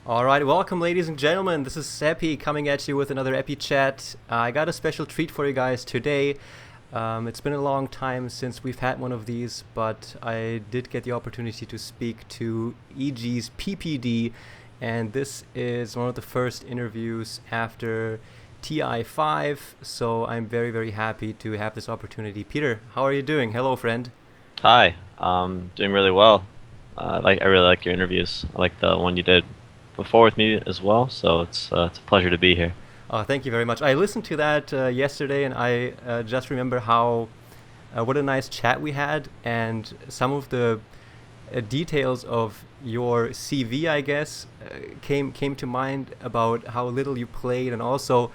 All right, welcome, ladies and gentlemen. This is Seppi coming at you with another EpiChat. I got a special treat for you guys today. It's been a long time since we've had one of these, but I did get the opportunity to speak to EG's PPD, and this is one of the first interviews after TI5. So I'm very, very happy to have this opportunity. Peter, how are you doing? Hello, friend. Hi, doing really well. I really like your interviews. I like the one you did before with me as well. So it's a pleasure to be here. Thank you very much. I listened to that yesterday, and I just remember how what a nice chat we had, and some of the details of your CV, I guess, came to mind about how little you played, and also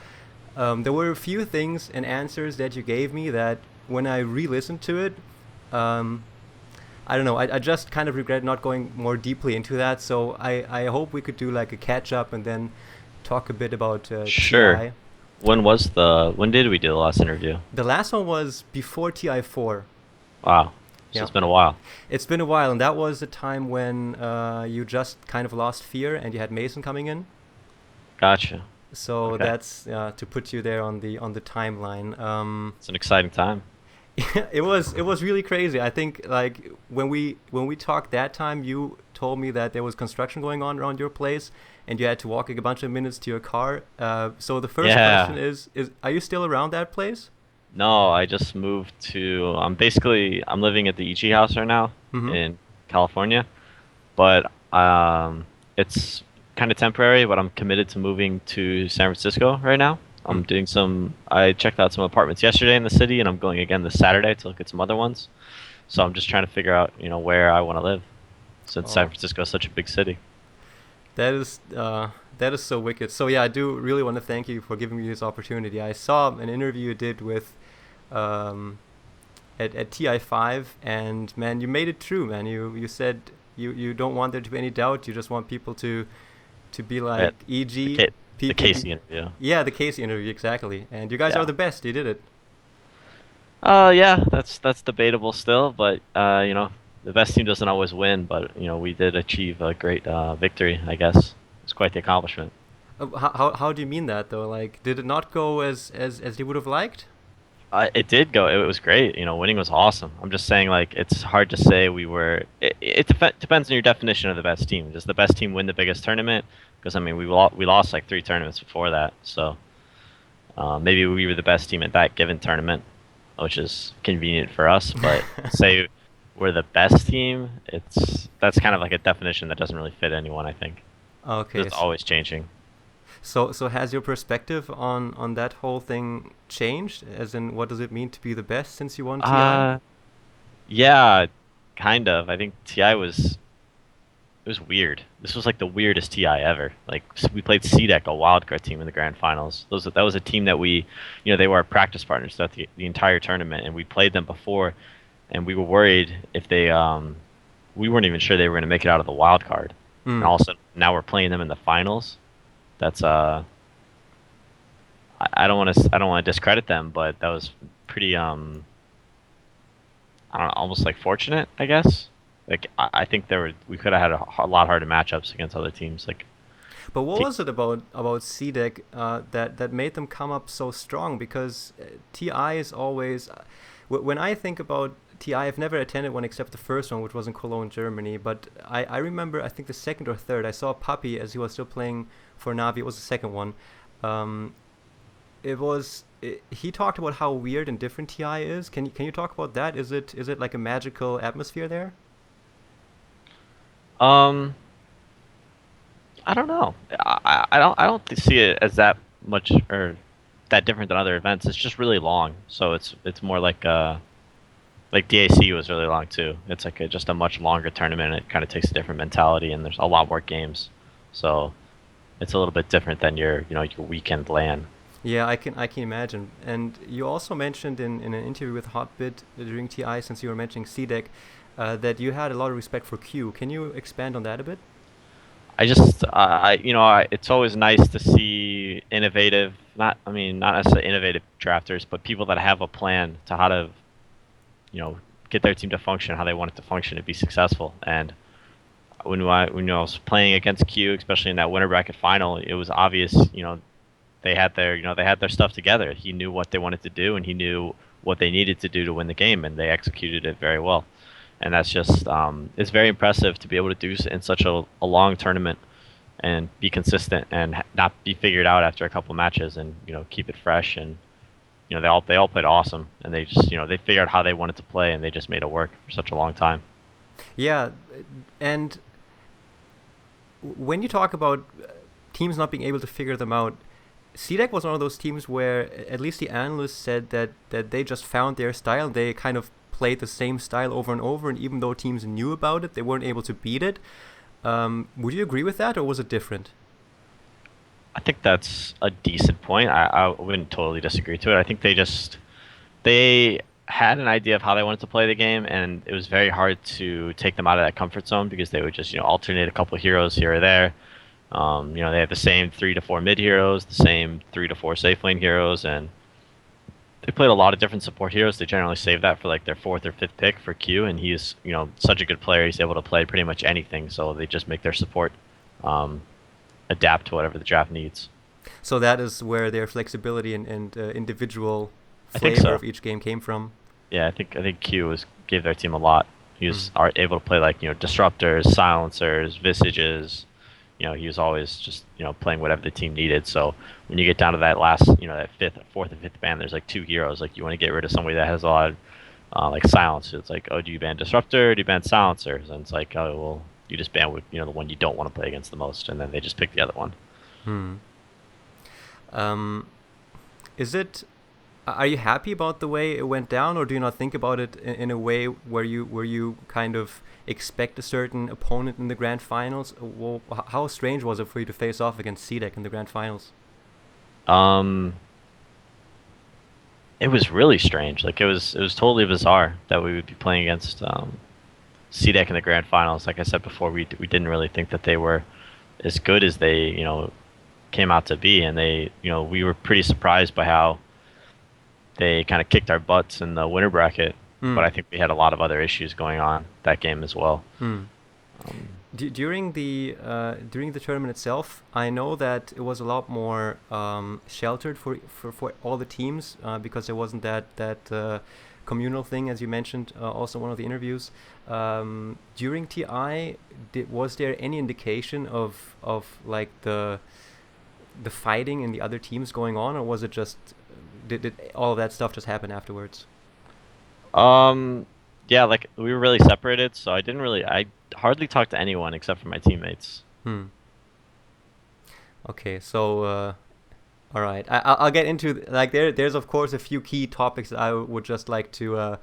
there were a few things and answers that you gave me that when I re-listened to it, um, I don't know. I just kind of regret not going more deeply into that. So I hope we could do like a catch up and then talk a bit about Sure. TI. When did we do the last interview? The last one was before TI4. Wow. So Yeah. it's been a while. It's been a while, and that was the time when you just kind of lost fear and you had Mason coming in. Gotcha. So Okay. that's to put you there on the timeline. It's an exciting time. It was really crazy. I think like when we talked that time, you told me that there was construction going on around your place, and you had to walk a bunch of minutes to your car. So the first question Yeah. is are you still around that place? No, I just moved to. I'm living at the EG house right now Mm-hmm. in California, but it's kind of temporary. But I'm committed to moving to San Francisco right now. Hmm. I checked out some apartments yesterday in the city, and I'm going again this Saturday to look at some other ones. So I'm just trying to figure out, where I want to live, since San Oh, Francisco is such a big city. that is so wicked. So yeah, I do really want to thank you for giving me this opportunity. I saw an interview you did with um, at TI5, and man, you made it true, man. You said you don't want there to be any doubt. You just want people to be Right. like The EG, K the PPD. Casey interview. Yeah, the Casey interview exactly. And you guys are Yeah. the best. You did it. Yeah, that's debatable still, but the best team doesn't always win, but we did achieve a great victory, I guess. It's quite the accomplishment. How do you mean that though? Like, did it not go as you would have liked? It did go. It was great. Winning was awesome. I'm just saying, like, it's hard to say we were. Depends on your definition of the best team. Does the best team win the biggest tournament? Because I mean, we lost like three tournaments before that, so maybe we were the best team at that given tournament, which is convenient for us. But say we're the best team, that's kind of like a definition that doesn't really fit anyone. I think Okay, it's always changing. so has your perspective on that whole thing changed? As in, what does it mean to be the best since you won TI? Uh, yeah, kind of. I think TI was It was weird. This was like the weirdest TI ever. Like we played CDEC, a wildcard team in the grand finals. That was a team that they were our practice partners throughout the entire tournament, and we played them before, and we were worried if we weren't even sure they were going to make it out of the wild card, and Mm. also now we're playing them in the finals. That's I don't want to discredit them, but that was pretty I don't know, almost like fortunate, I guess. Like I think we could have had a lot harder matchups against other teams. Like But what te- was it about CDEC that made them come up so strong? Because TI is always when I think about TI, I've never attended one except the first one, which was in Cologne, Germany. But I remember, I think the second or third, I saw Puppy as he was still playing for Navi. It was the second one. Um, he talked about how weird and different TI is. Can you talk about that? Is it like a magical atmosphere there? um, I don't know. I don't see it as that much or that different than other events. It's just really long, so it's more like DAC was really long too. It's like just a much longer tournament. It kind of takes a different mentality, and there's a lot more games, so it's a little bit different than your weekend LAN. Yeah, I can imagine. And you also mentioned in an interview with Hotbit during TI, since you were mentioning CDEC, that you had a lot of respect for Q. Can you expand on that a bit? I just, it's always nice to see innovative, not necessarily innovative drafters, but people that have a plan to how to, you know, get their team to function, how they want it to function to be successful. And when I was playing against Q, especially in that winter bracket final, it was obvious, they had their stuff together. He knew what they wanted to do, and he knew what they needed to do to win the game, and they executed it very well. And that's just it's very impressive to be able to do in such a long tournament and be consistent and not be figured out after a couple matches, and keep it fresh. And they all played awesome, and they just they figured out how they wanted to play, and they just made it work for such a long time. Yeah, and when you talk about teams not being able to figure them out, CDEC was one of those teams where at least the analysts said that they just found their style. They kind of played the same style over and over, and even though teams knew about it, they weren't able to beat it. Would you agree with that, or was it different? I think that's a decent point. I wouldn't totally disagree to it. I think they had an idea of how they wanted to play the game, and it was very hard to take them out of that comfort zone because they would just alternate a couple of heroes here or there. They have the same 3 to 4 mid heroes, the same 3 to 4 safe lane heroes, and they played a lot of different support heroes. They generally save that for like their fourth or fifth pick for Q, and he's such a good player. He's able to play pretty much anything, so they just make their support um, adapt to whatever the draft needs. So that is where their flexibility and individual I think flavor so. of each game came from. Yeah, I think gave their team a lot. He was able to play like disruptors, silencers, visages. He was always just playing whatever the team needed. So when you get down to that last that fourth and fifth ban, there's like two heroes. Like you want to get rid of somebody that has a lot of like silence. It's like, oh, do you ban disruptor? Or do you ban silencers? And it's like, oh well, you just ban with the one you don't want to play against the most, and then they just pick the other one. Hmm. Um, is it? Are you happy about the way it went down, or do you not think about it in a way where you kind of expect a certain opponent in the grand finals? Well, how strange was it for you to face off against CDEC in the grand finals? Um, it was really strange. Like it was totally bizarre that we would be playing against CDEC in the grand finals. Like I said before, we didn't really think that they were as good as they came out to be, and we were pretty surprised by how they kind of kicked our butts in the winter bracket. Hmm. But I think we had a lot of other issues going on that game as well. Hmm. Um, During the tournament itself, I know that it was a lot more sheltered for all the teams because there wasn't that communal thing, as you mentioned, also in one of the interviews. During TI, was there any indication of like the fighting in the other teams going on, or was it just did all of that stuff just happen afterwards? um, yeah, like we were really separated, so I hardly talked to anyone except for my teammates. Hmm. Okay, so all right, I'll get into like there's of course a few key topics that I would just like to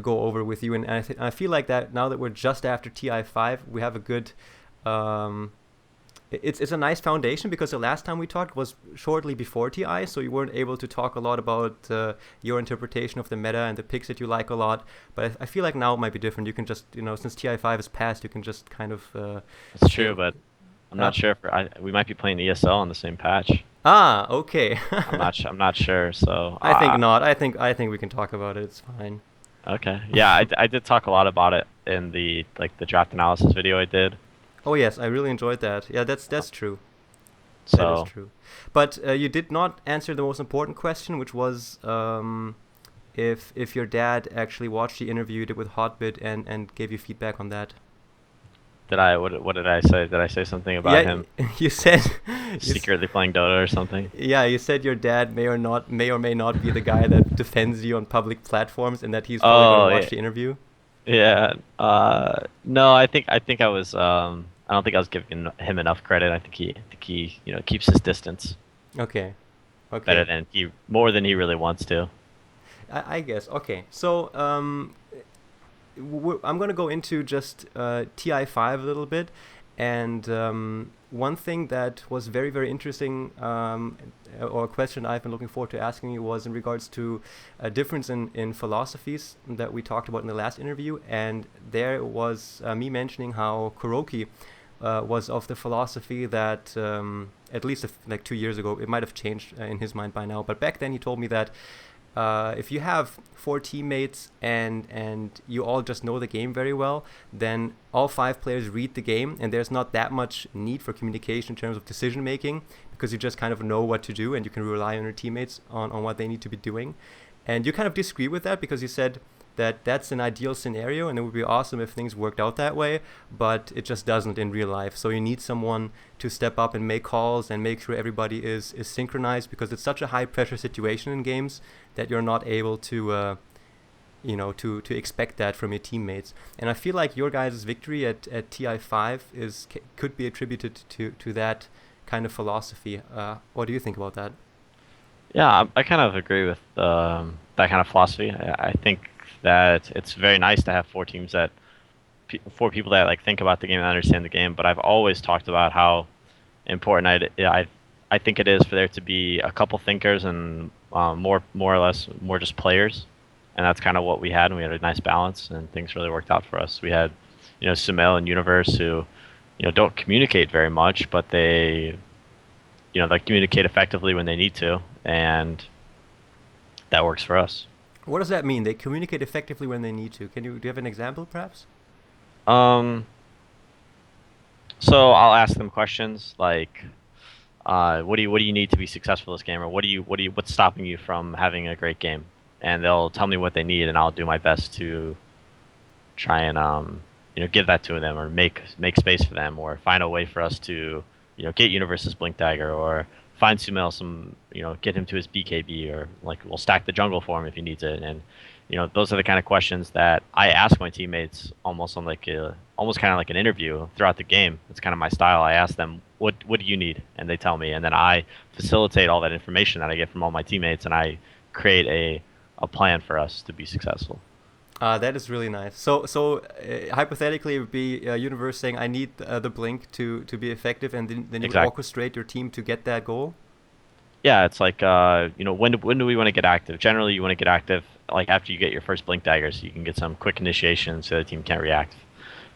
go over with you, and I feel like that now that we're just after TI5, we have a good um, it's a nice foundation because the last time we talked was shortly before TI, so you weren't able to talk a lot about your interpretation of the meta and the picks that you like a lot. But I feel like now it might be different. You can just, since TI5 is passed, you can just kind of That's true, chill. but I'm not sure if we might be playing ESL on the same patch. Ah, okay. I'm not sure. So I think not. I think we can talk about it. It's fine. okay, yeah, I did talk a lot about it in the draft analysis video I did. Oh yes, I really enjoyed that. Yeah, that's true. That is So true. But you did not answer the most important question, which was if your dad actually watched the interview you did with Hotbit and gave you feedback on that. what did I say? Did I say something about Yeah, him you said secretly playing Dota or something? yeah, you said your dad may or may not be the guy that defends you on public platforms, and that he's probably going Oh to yeah, watch the interview. yeah. No, I think I was. I don't think I was giving him enough credit. I think he keeps his distance Okay, better okay. than he more than he really wants to. I guess. Okay, so I'm gonna go into just TI5 a little bit, and one thing that was very very interesting, or a question I've been looking forward to asking you was in regards to a difference in philosophies that we talked about in the last interview, and there was me mentioning how Kuroki was of the philosophy that at least like 2 years ago, it might have changed in his mind by now, but back then he told me that if you have four teammates and you all just know the game very well, then all five players read the game, and there's not that much need for communication in terms of decision making because you just kind of know what to do and you can rely on your teammates on what they need to be doing. And you kind of disagree with that because you said that that's an ideal scenario and it would be awesome if things worked out that way, but it just doesn't in real life. So you need someone to step up and make calls and make sure everybody is synchronized because it's such a high pressure situation in games that you're not able to to expect that from your teammates. And I feel like your guys' victory at TI5 could be attributed to that kind of philosophy. What do you think about that? Yeah, I kind of agree with that kind of philosophy. I think that it's very nice to have four teams that four people that like think about the game and understand the game. But I've always talked about how important I think it is for there to be a couple thinkers and more or less more just players, and that's kind of what we had. And we had a nice balance, and things really worked out for us. We had Sumail and Universe who don't communicate very much, but they communicate effectively when they need to, and that works for us. What does that mean? They communicate effectively when they need to. Do you have an example, perhaps? Um, so I'll ask them questions like, what do you need to be successful this game, or what's stopping you from having a great game? And they'll tell me what they need, and I'll do my best to try and give that to them, or make space for them, or find a way for us to get Universe's Blink Dagger, or find Sumail some get him to his BKB, or like we'll stack the jungle for him if he needs it. And those are the kind of questions that I ask my teammates almost on almost kind of like an interview throughout the game. It's kind of my style. I ask them, what do you need? And they tell me, and then I facilitate all that information that I get from all my teammates, and I create a plan for us to be successful. That is really nice. So hypothetically, it would be Universe saying, "I need the blink to be effective," and then you Exactly. would orchestrate your team to get that goal. Yeah, it's like when do we want to get active? Generally, you want to get active like after you get your first blink dagger, so you can get some quick initiation, so the team can't react.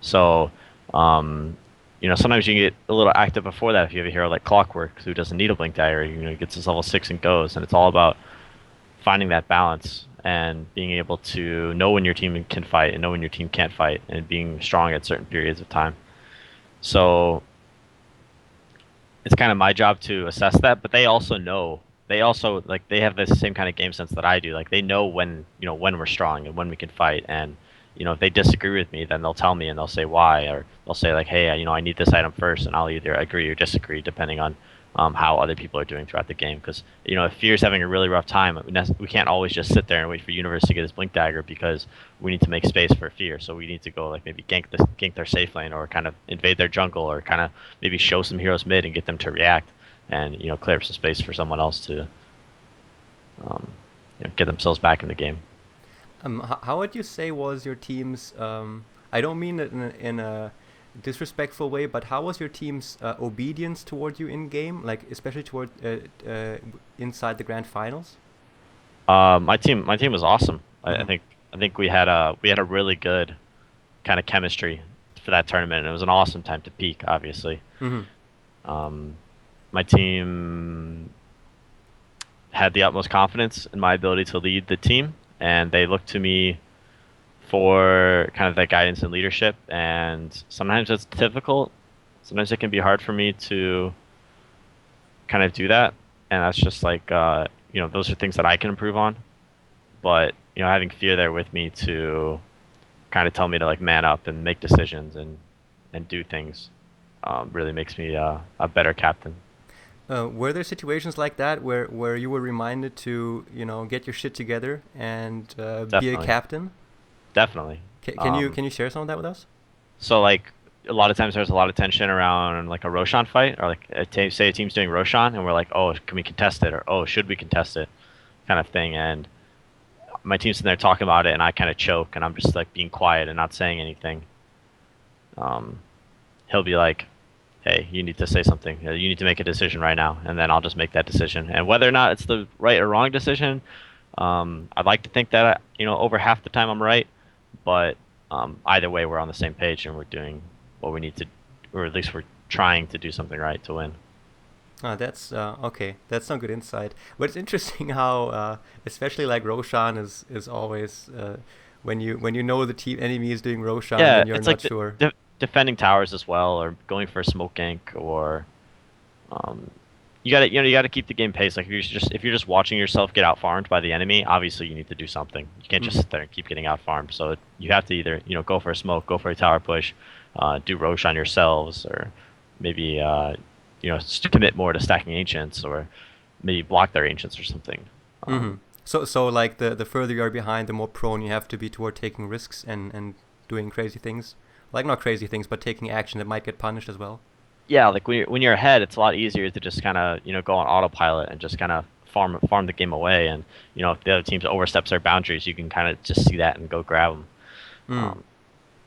So, sometimes you can get a little active before that if you have a hero like Clockwork who doesn't need a blink dagger. He gets his level 6 and goes, and it's all about finding that balance and being able to know when your team can fight and know when your team can't fight, and being strong at certain periods of time. So it's kind of my job to assess that, but they also know. They also like they have the same kind of game sense that I do. Like they know when we're strong and when we can fight. And if they disagree with me, then they'll tell me and they'll say why, or they'll say like, hey, I need this item first, and I'll either agree or disagree depending on how other people are doing throughout the game. Because if Fear's having a really rough time, we can't always just sit there and wait for Universe to get his Blink Dagger, because we need to make space for Fear. So we need to go like maybe gank their safe lane, or kind of invade their jungle, or kind of maybe show some heroes mid and get them to react, and clear up some space for someone else to get themselves back in the game. How would you say was your team's? I don't mean it in a disrespectful way, but how was your team's obedience toward you in game, like especially toward inside the grand finals? My team was awesome. I Hmm. think I think we had a really good kind of chemistry for that tournament. And it was an awesome time to peak, obviously. Hmm. Um, my team had the utmost confidence in my ability to lead the team, and they looked to me for kind of that guidance and leadership. And sometimes it's difficult. Sometimes it can be hard for me to kind of do that, and that's just like those are things that I can improve on. But having Fear there with me to kind of tell me to like man up and make decisions and do things really makes me a better captain. Were there situations like that where you were reminded to get your shit together and be a Definitely, captain? definitely. Can you share some of that with us? So like a lot of times there's a lot of tension around like a Roshan fight, or like say a team's doing Roshan and we're like, oh, can we contest it, or oh, should we contest it, kind of thing. And my team's sitting there talking about it, and I kind of choke, and I'm just like being quiet and not saying anything. Um, he'll be like, hey, you need to say something. You need to make a decision right now, and then I'll just make that decision. And whether or not it's the right or wrong decision, I'd like to think that over half the time I'm right, but either way we're on the same page and we're doing what we need to, or at least we're trying to do something right to win. That's okay. That's some good insight. But it's interesting how, especially like Roshan is always when you know the team enemy is doing Roshan, Yeah, then you're it's like not sure. defending towers as well, or going for a smoke gank, or um, you gotta keep the game pace. Like if you're just watching yourself get out farmed by the enemy, obviously you need to do something. You can't just Hmm. sit there and keep getting out farmed. So you have to either go for a smoke, go for a tower push, do rosh on yourselves, or maybe commit more to stacking ancients, or maybe block their ancients or something. Hmm. So like the further you're behind, the more prone you have to be toward taking risks and doing crazy things. Like not crazy things, but taking action that might get punished as well. Yeah, like when you're ahead, it's a lot easier to just kind of go on autopilot and just kind of farm the game away. And if the other team oversteps their boundaries, you can kind of just see that and go grab them. Mm.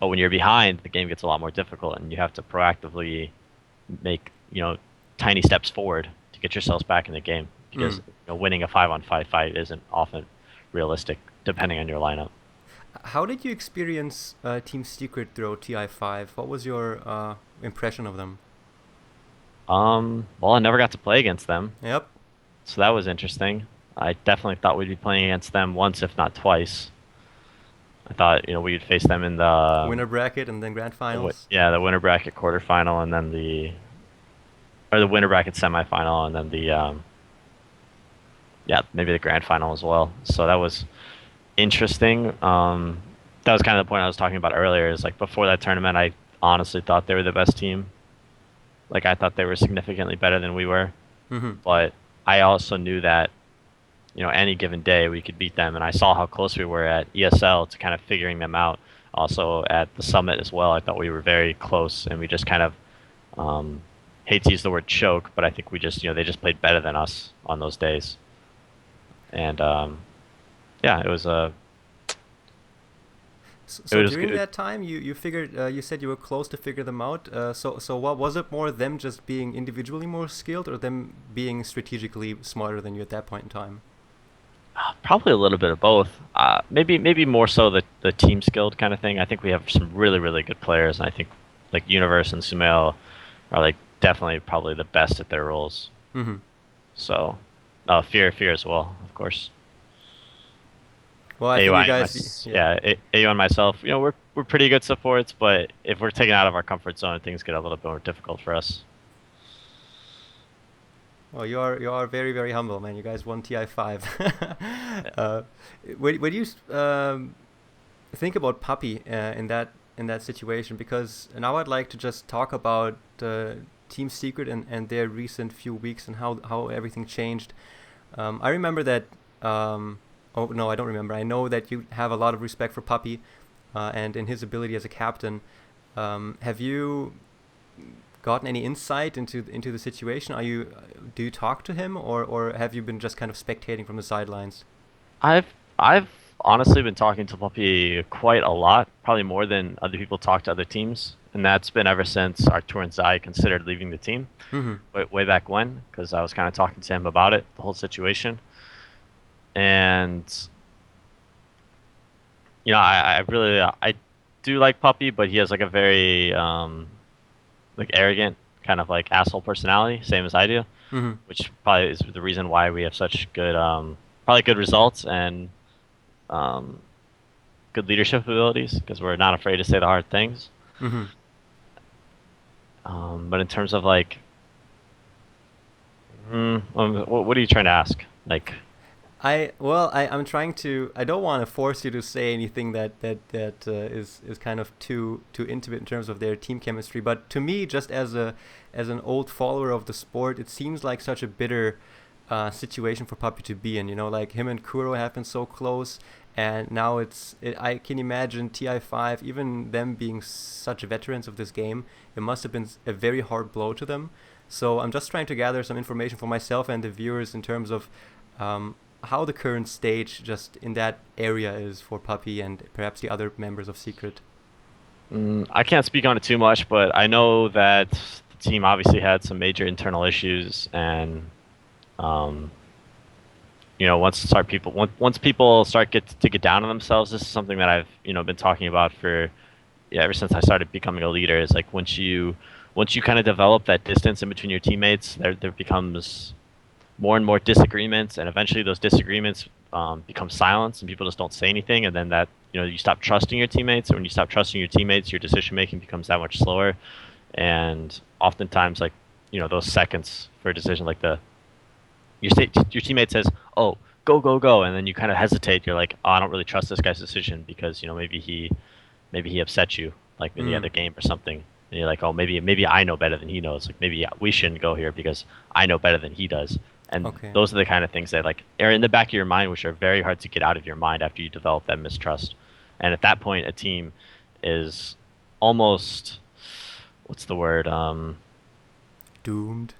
But when you're behind, the game gets a lot more difficult, and you have to proactively make tiny steps forward to get yourselves back in the game because Mm. winning a 5-on-5 fight isn't often realistic depending on your lineup. How did you experience Team Secret through TI5? What was your impression of them? Well, I never got to play against them, Yep. so that was interesting. I definitely thought we'd be playing against them once, if not twice. I thought we'd face them in Winner bracket and then grand finals. the winner bracket quarterfinal, and then the winner bracket semifinal, and then maybe the grand final as well. So that was interesting. That was kind of the point I was talking about earlier. Is like before that tournament, I honestly thought they were the best team. Like I thought they were significantly better than we were, Hmm. but I also knew that any given day we could beat them, and I saw how close we were at ESL to kind of figuring them out. Also at the summit as well, I thought we were very close, and we just kind of hate to use the word choke, but I think we just they just played better than us on those days, and yeah, it So was during good. that time, you figured you said you were close to figure them out. So what was it more them just being individually more skilled, or them being strategically smarter than you at that point in time? Probably a little bit of both. Maybe more so the team skilled kind of thing. I think we have some really good players, and I think like Universe and Sumail are like definitely probably the best at their roles. Hmm. So, Fear as well, of course. Well, I think you AY and my, guys, yeah. yeah, AU and myself, we're pretty good supports, but if we're taken out of our comfort zone, things get a little bit more difficult for us. Well, you are very humble, man. You guys won TI5. Yeah. uh, when you think about Puppy in that situation, because now I'd like to just talk about Team Secret and their recent few weeks and how everything changed. I remember that. Oh no, I don't remember. I know that you have a lot of respect for Puppy, and in his ability as a captain. Have you gotten any insight into the situation? Do you talk to him, or have you been just kind of spectating from the sidelines? I've honestly been talking to Puppy quite a lot, probably more than other people talk to other teams, and that's been ever since Artur and Zai considered leaving the team, Hmm. way back when, because I was kind of talking to him about it, the whole situation, and I really I do like Puppy, but he has like a very like arrogant kind of like asshole personality, same as I do, Hmm. which probably is the reason why we have such good probably good results and um, good leadership abilities because we're not afraid to say the hard things. Hmm. But in terms of like, what are you trying to ask? Like, I'm trying to. I don't want to force you to say anything that is kind of too intimate in terms of their team chemistry. But to me, just as an old follower of the sport, it seems like such a bitter situation for Puppy to be in. Like him and Kuro have been so close, and now I can imagine TI5, even them being such veterans of this game, it must have been a very hard blow to them. So I'm just trying to gather some information for myself and the viewers in terms of um, how the current stage just in that area is for Puppy and perhaps the other members of Secret. I can't speak on it too much, but I know that the team obviously had some major internal issues, and um, once people start get down on themselves, this is something that I've been talking about for ever since I started becoming a leader. Is like once you, start getting down on themselves, this is something that I've been talking about for ever since I started becoming a leader. Is like once you, start getting down on themselves, this is something that I've been talking about for ever since I started becoming a leader. Is like once you once you kind of develop that distance in between your teammates, there becomes more and more disagreements, and eventually those disagreements become silence, and people just don't say anything, and then that you stop trusting your teammates, and when you stop trusting your teammates, your decision making becomes that much slower, and oftentimes like those seconds for a decision, like your teammate says, "Oh, go go go," and then you kind of hesitate. You're like, "Oh, I don't really trust this guy's decision because maybe he upset you like in the Mm. other game or something." And you're like, "Oh, maybe I know better than he knows. Like maybe we shouldn't go here because I know better than he does." And Okay. those are the kind of things that like are in the back of your mind, which are very hard to get out of your mind after you develop that mistrust. And at that point, a team is almost what's the word? Doomed.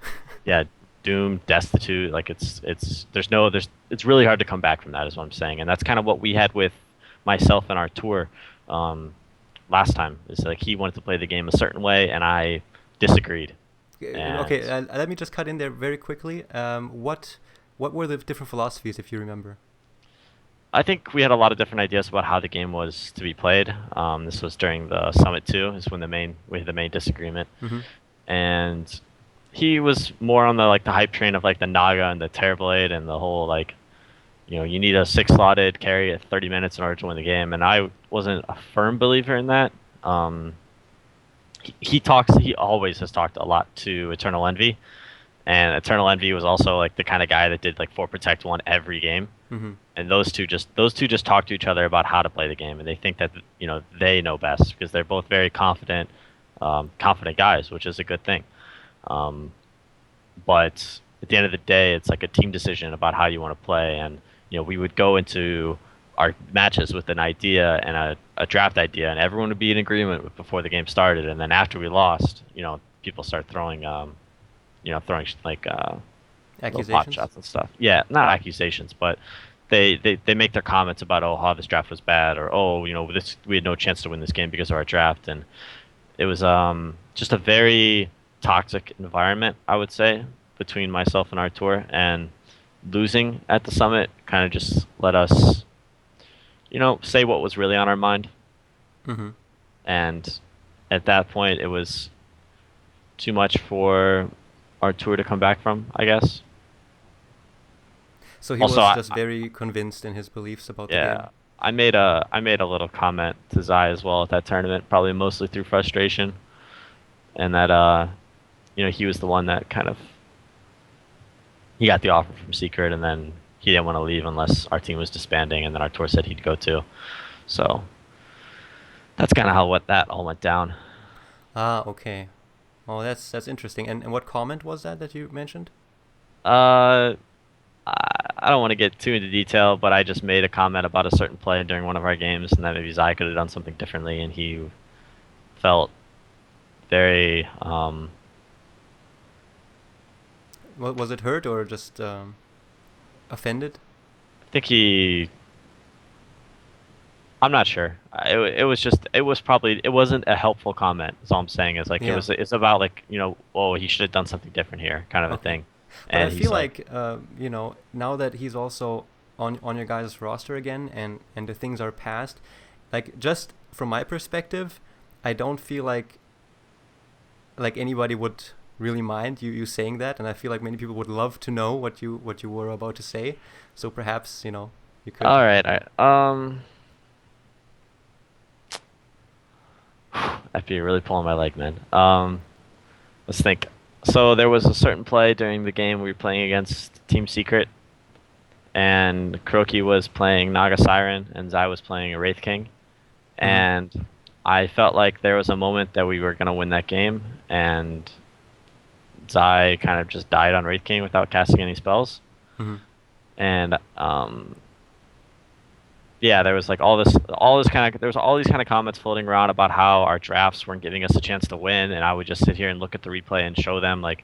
Yeah, doomed, destitute. Like there's it's really hard to come back from that, is what I'm saying. And that's kind of what we had with myself and our tour um, last time. Is like he wanted to play the game a certain way, and I disagreed. And Okay, let me just cut in there very quickly. What were the different philosophies, if you remember? I think we had a lot of different ideas about how the game was to be played. This was during the summit too, is when we had the main disagreement. Mm-hmm. And he was more on the hype train of like the Naga and the Terrorblade and the whole like you need a six slotted carry at 30 minutes in order to win the game, and I wasn't a firm believer in that. Um, he always has talked a lot to Eternal Envy, and Eternal Envy was also like the kind of guy that did like 4 Protect 1 every game, Mm-hmm. and those two just talk to each other about how to play the game, and they think that they know best because they're both very confident guys, which is a good thing. Um, but at the end of the day, it's like a team decision about how you want to play. And we would go into our matches with an idea and a draft idea, and everyone would be in agreement before the game started. And then after we lost, people start throwing like little pot Accusations? shots and stuff. Yeah, not accusations, but they make their comments about, oh, how this draft was bad, or oh, this we had no chance to win this game because of our draft. And it was just a very toxic environment, I would say, between myself and our tour. And losing at the summit kind of just let us, say what was really on our mind. Mm-hmm. And at that point, it was too much for our tour to come back from, I guess. So he Also, was just very convinced in his beliefs about the yeah, game. I made a little comment to Zai as well at that tournament, probably mostly through frustration, and that he was the one that kind of he got the offer from Secret, and then he didn't want to leave unless our team was disbanding, and then our tour said he'd go too. So that's kind of how what that all went down. Ah, okay. Oh, that's interesting. And what comment was that you mentioned? Uh, I don't want to get too into detail, but I just made a comment about a certain play during one of our games, and that maybe Zai could have done something differently, and he felt very Was it hurt or just offended? I think he I'm not sure. It wasn't a helpful comment. Is all I'm saying is like Yeah. it's about like oh, he should have done something different here, kind of a Okay. thing. But I And feel he's like, like now that he's also on your guys' roster again, and the things are past, like just from my perspective, I don't feel like anybody would really mind you saying that, and I feel like many people would love to know what you were about to say. So perhaps you could. all right, after you're really pulling my leg, man. Let's think. So there was a certain play during the game we were playing against Team Secret, and Kroki was playing Naga Siren, and Zai was playing a Wraith King, Mm-hmm. and I felt like there was a moment that we were gonna win that game, and Zai kind of just died on Wraith King without casting any spells. Mm-hmm. And yeah, there was like there was all these kind of comments floating around about how our drafts weren't giving us a chance to win, and I would just sit here and look at the replay and show them like,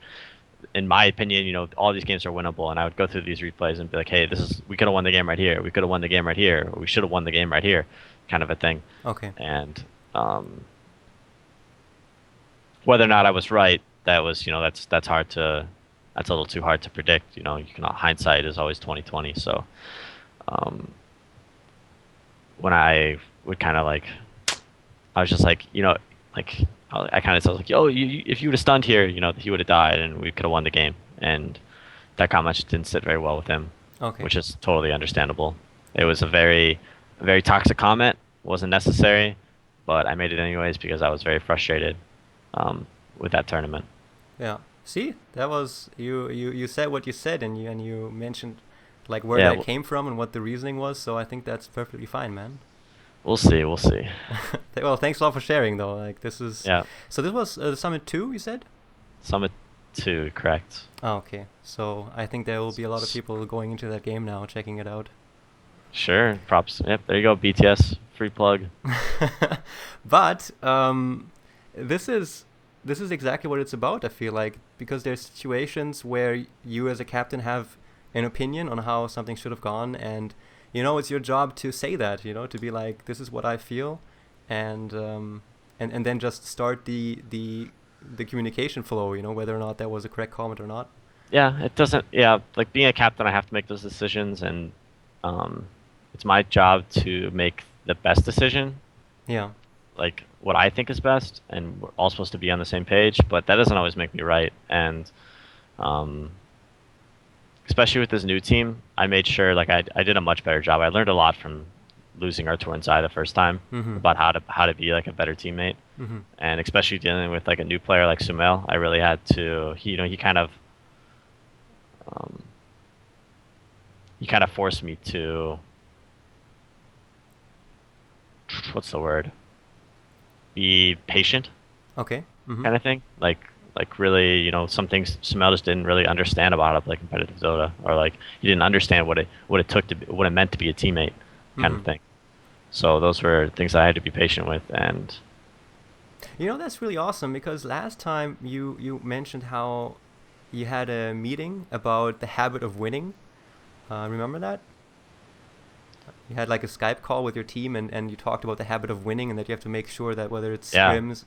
in my opinion, all these games are winnable, and I would go through these replays and be like, hey, we could have won the game right here, we could have won the game right here, or we should have won the game right here, kind of a thing. Okay. And um, whether or not I was right, that was that's a little too hard to predict. Hindsight is always 2020. So um, when I would kind of like, I was just like, like I kind of was like, yo, if you would have stunned here, he would have died, and we could have won the game. And that comment just didn't sit very well with him, Okay. which is totally understandable. It was a very toxic comment. Wasn't necessary, but I made it anyways because I was very frustrated with that tournament. Yeah. See, that was you said what you said, and you mentioned like where Yeah, that came from and what the reasoning was. So I think that's perfectly fine, man. we'll see. We'll see. Well, thanks a lot for sharing, though. Like this is Yeah, so. This was Summit 2, you said? Summit 2, correct. Oh, okay. So I think there will be a lot of people going into that game now, checking it out. Sure. Props. Yep. There you go. BTS free plug. But this is this is exactly what it's about. I feel like because there's situations where you as a captain have an opinion on how something should have gone, and it's your job to say that. To be like, this is what I feel, and and then just start the communication flow. Whether or not that was a correct comment or not. Yeah. It doesn't. Yeah. Like being a captain, I have to make those decisions, and um, it's my job to make the best decision, Yeah. like what I think is best, and we're all supposed to be on the same page. But that doesn't always make me right, and um, especially with this new team, I made sure like I did a much better job. I learned a lot from losing our tour inside the first time Mhm. about how to be like a better teammate, Mhm. and especially dealing with like a new player like Sumel, I really had to. Um, he kind of forced me to, what's the word, be patient, Okay. Mhm. kind of thing. Like really, some things Sumel just didn't really understand about how to play competitive Dota, or like he didn't understand what it meant to be a teammate, kind of Mhm. thing. So those were things I had to be patient with, and That's really awesome because last time you mentioned how you had a meeting about the habit of winning. Remember that? You had like a Skype call with your team, and you talked about the habit of winning and that you have to make sure that whether it's yeah, scrims.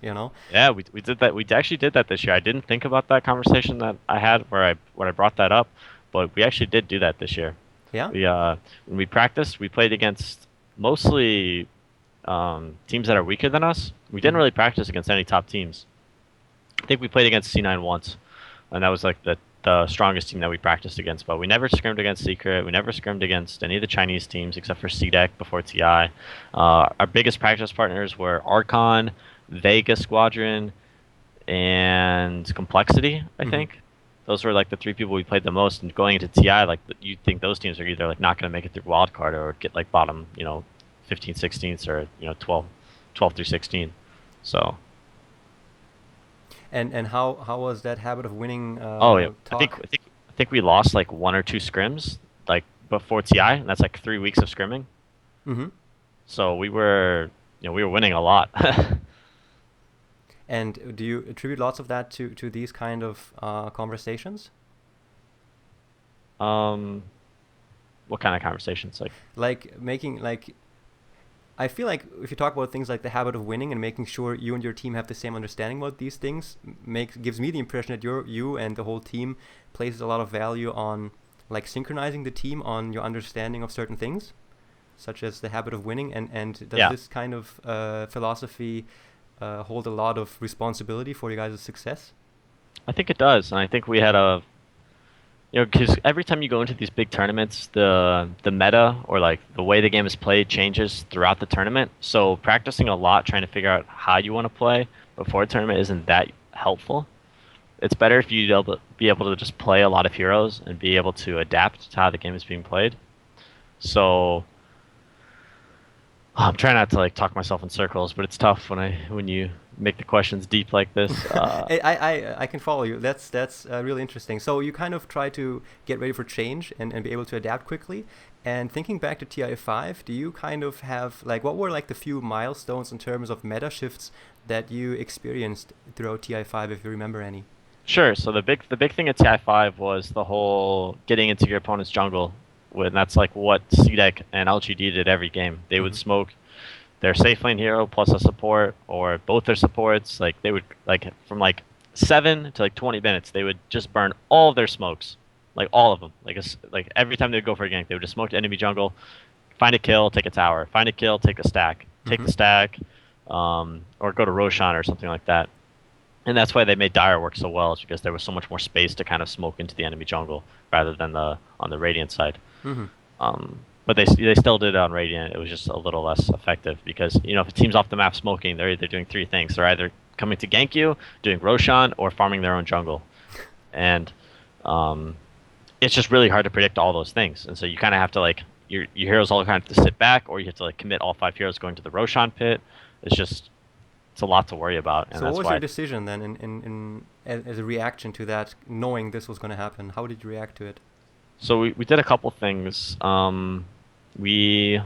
yeah, we did that. We actually did that this year. I didn't think about that conversation that I had where I brought that up, but we actually did do that this year. Yeah? We when we practiced, we played against mostly teams that are weaker than us. We didn't Mm-hmm. really practice against any top teams. I think we played against C9 once, and that was like the strongest team that we practiced against. But we never scrimmed against Secret. We never scrimmed against any of the Chinese teams except for CDEC before TI. Our biggest practice partners were Archon, Vega Squadron, and Complexity, I Mm-hmm. think. Those were like the three people we played the most. And going into TI, like you'd think those teams are either like not going to make it through wildcard or get like bottom, 15, 16th or 12 through 16. So, And how was that habit of winning oh yeah, I think talk? I think I think we lost like one or two scrims like before TI, and that's like 3 weeks of scrimming. Mm-hmm. So we were winning a lot. And do you attribute lots of that to these kind of conversations? um, what kind of conversations? Like, Like making like I feel like if you talk about things like the habit of winning and making sure you and your team have the same understanding about these things, gives me the impression that you and the whole team places a lot of value on like synchronizing the team on your understanding of certain things, such as the habit of winning. And does yeah, this kind of philosophy hold a lot of responsibility for you guys' success? I think it does, and I think we had because every time you go into these big tournaments, the meta or like the way the game is played changes throughout the tournament. So practicing a lot, trying to figure out how you want to play before a tournament isn't that helpful. It's better if you be able to just play a lot of heroes and be able to adapt to how the game is being played. So I'm trying not to like talk myself in circles, but it's tough when you make the questions deep like this. I can follow you. That's really interesting. So you kind of try to get ready for change and be able to adapt quickly. And thinking back to TI5, do you kind of have like what were like the few milestones in terms of meta shifts that you experienced throughout TI5 if you remember any? Sure. So the big thing at TI5 was the whole getting into your opponent's jungle. When that's like what CDEC and LGD did every game. They would Mm-hmm. smoke their safe lane hero plus a support or both their supports. Like they would like from like 7 to like 20 minutes, they would just burn all of their smokes, like all of them. Like every time they would go for a gank, they would just smoke the enemy jungle, find a kill, take a tower, find a kill, take a stack, take Mm-hmm. the stack, or go to Roshan or something like that. And that's why they made Dire work so well, is because there was so much more space to kind of smoke into the enemy jungle rather than the on the Radiant side. Mm-hmm. But they still did it on Radiant. It was just a little less effective because if a team's off the map smoking, they're either doing three things. They're either coming to gank you, doing Roshan, or farming their own jungle. And um, it's just really hard to predict all those things. And so you kind of have to your heroes all kind of have to sit back, or you have to commit all 5 heroes going to the Roshan pit. It's a lot to worry about, and So what that's was why. your decision then as a reaction to that, knowing this was going to happen? How did you react to it? So we did a couple things. We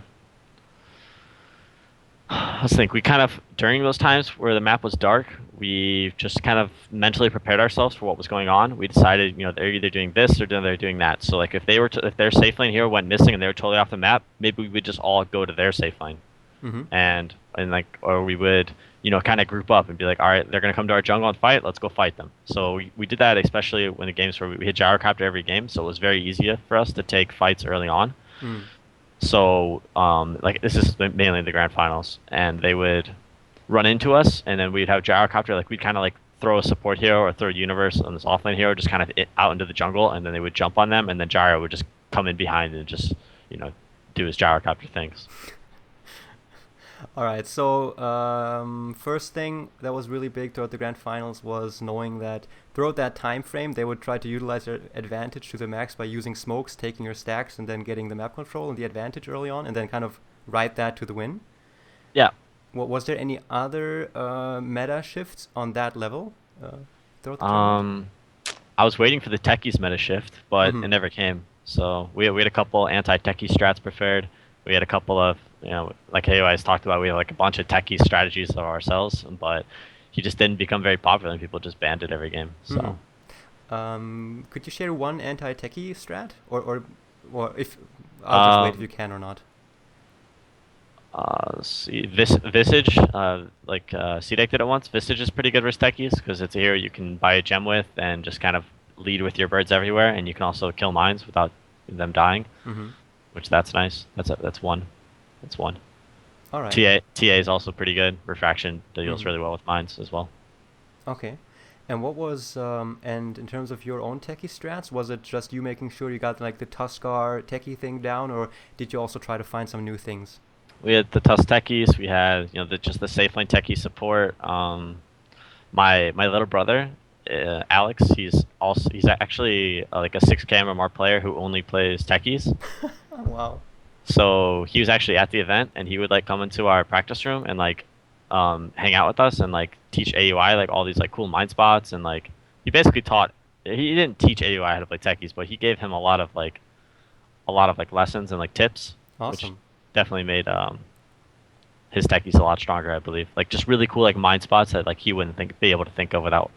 Let's think. We kind of during those times where the map was dark, we just kind of mentally prepared ourselves for what was going on. We decided, they're either doing this or they're doing that. So if if their safe lane hero went missing and they were totally off the map, maybe we would just all go to their safe lane, Mm-hmm. and or we would kind of group up and be like, all right, they're gonna come to our jungle and fight. Let's go fight them. So we did that, especially when the games where we hit gyrocopter every game. So it was very easy for us to take fights early on. Mm. So, this is mainly the grand finals, and they would run into us, and then we'd have gyrocopter. We'd kind of throw a support hero or throw a universe on this offlane hero, just kind of out into the jungle, and then they would jump on them, and then gyro would just come in behind and just do his gyrocopter things. All right. So first thing that was really big throughout the grand finals was knowing that throughout that time frame they would try to utilize their advantage to the max by using smokes, taking your stacks, and then getting the map control and the advantage early on, and then kind of ride that to the win. Yeah. Was there any other meta shifts on that level throughout the tournament? Um, I was waiting for the techies meta shift, but Mm-hmm. it never came. So we had a couple anti-techie strats prepared. We had a couple of, like AOI's talked about, we had a bunch of techie strategies of ourselves, but he just didn't become very popular and people just banned it every game. So Could you share one anti-techie strat, or if I'll just wait if you um, can or not. let's see, Visage, CDEC did it once. Visage is pretty good versus techies because it's a hero you can buy a gem with and just kind of lead with your birds everywhere, and you can also kill mines without them dying, Mm-hmm. which that's nice. That's one. That's one. All right. TA is also pretty good. Refraction deals Mm-hmm. really well with mines as well. Okay. And what was and in terms of your own techie strats, was it just you making sure you got the Tuskar techie thing down, or did you also try to find some new things? We had the Tusk techies. We had just the safe lane techie support. My little brother, Alex, he's actually a 6K MMR player who only plays techies. Oh, wow. So he was actually at the event, and he would come into our practice room and hang out with us and teach AUI all these cool mind spots, and he basically taught. He didn't teach AUI how to play techies, but he gave him a lot of lessons and tips, which Awesome. definitely made his techies a lot stronger, I believe. Just really cool mind spots that he wouldn't be able to think of without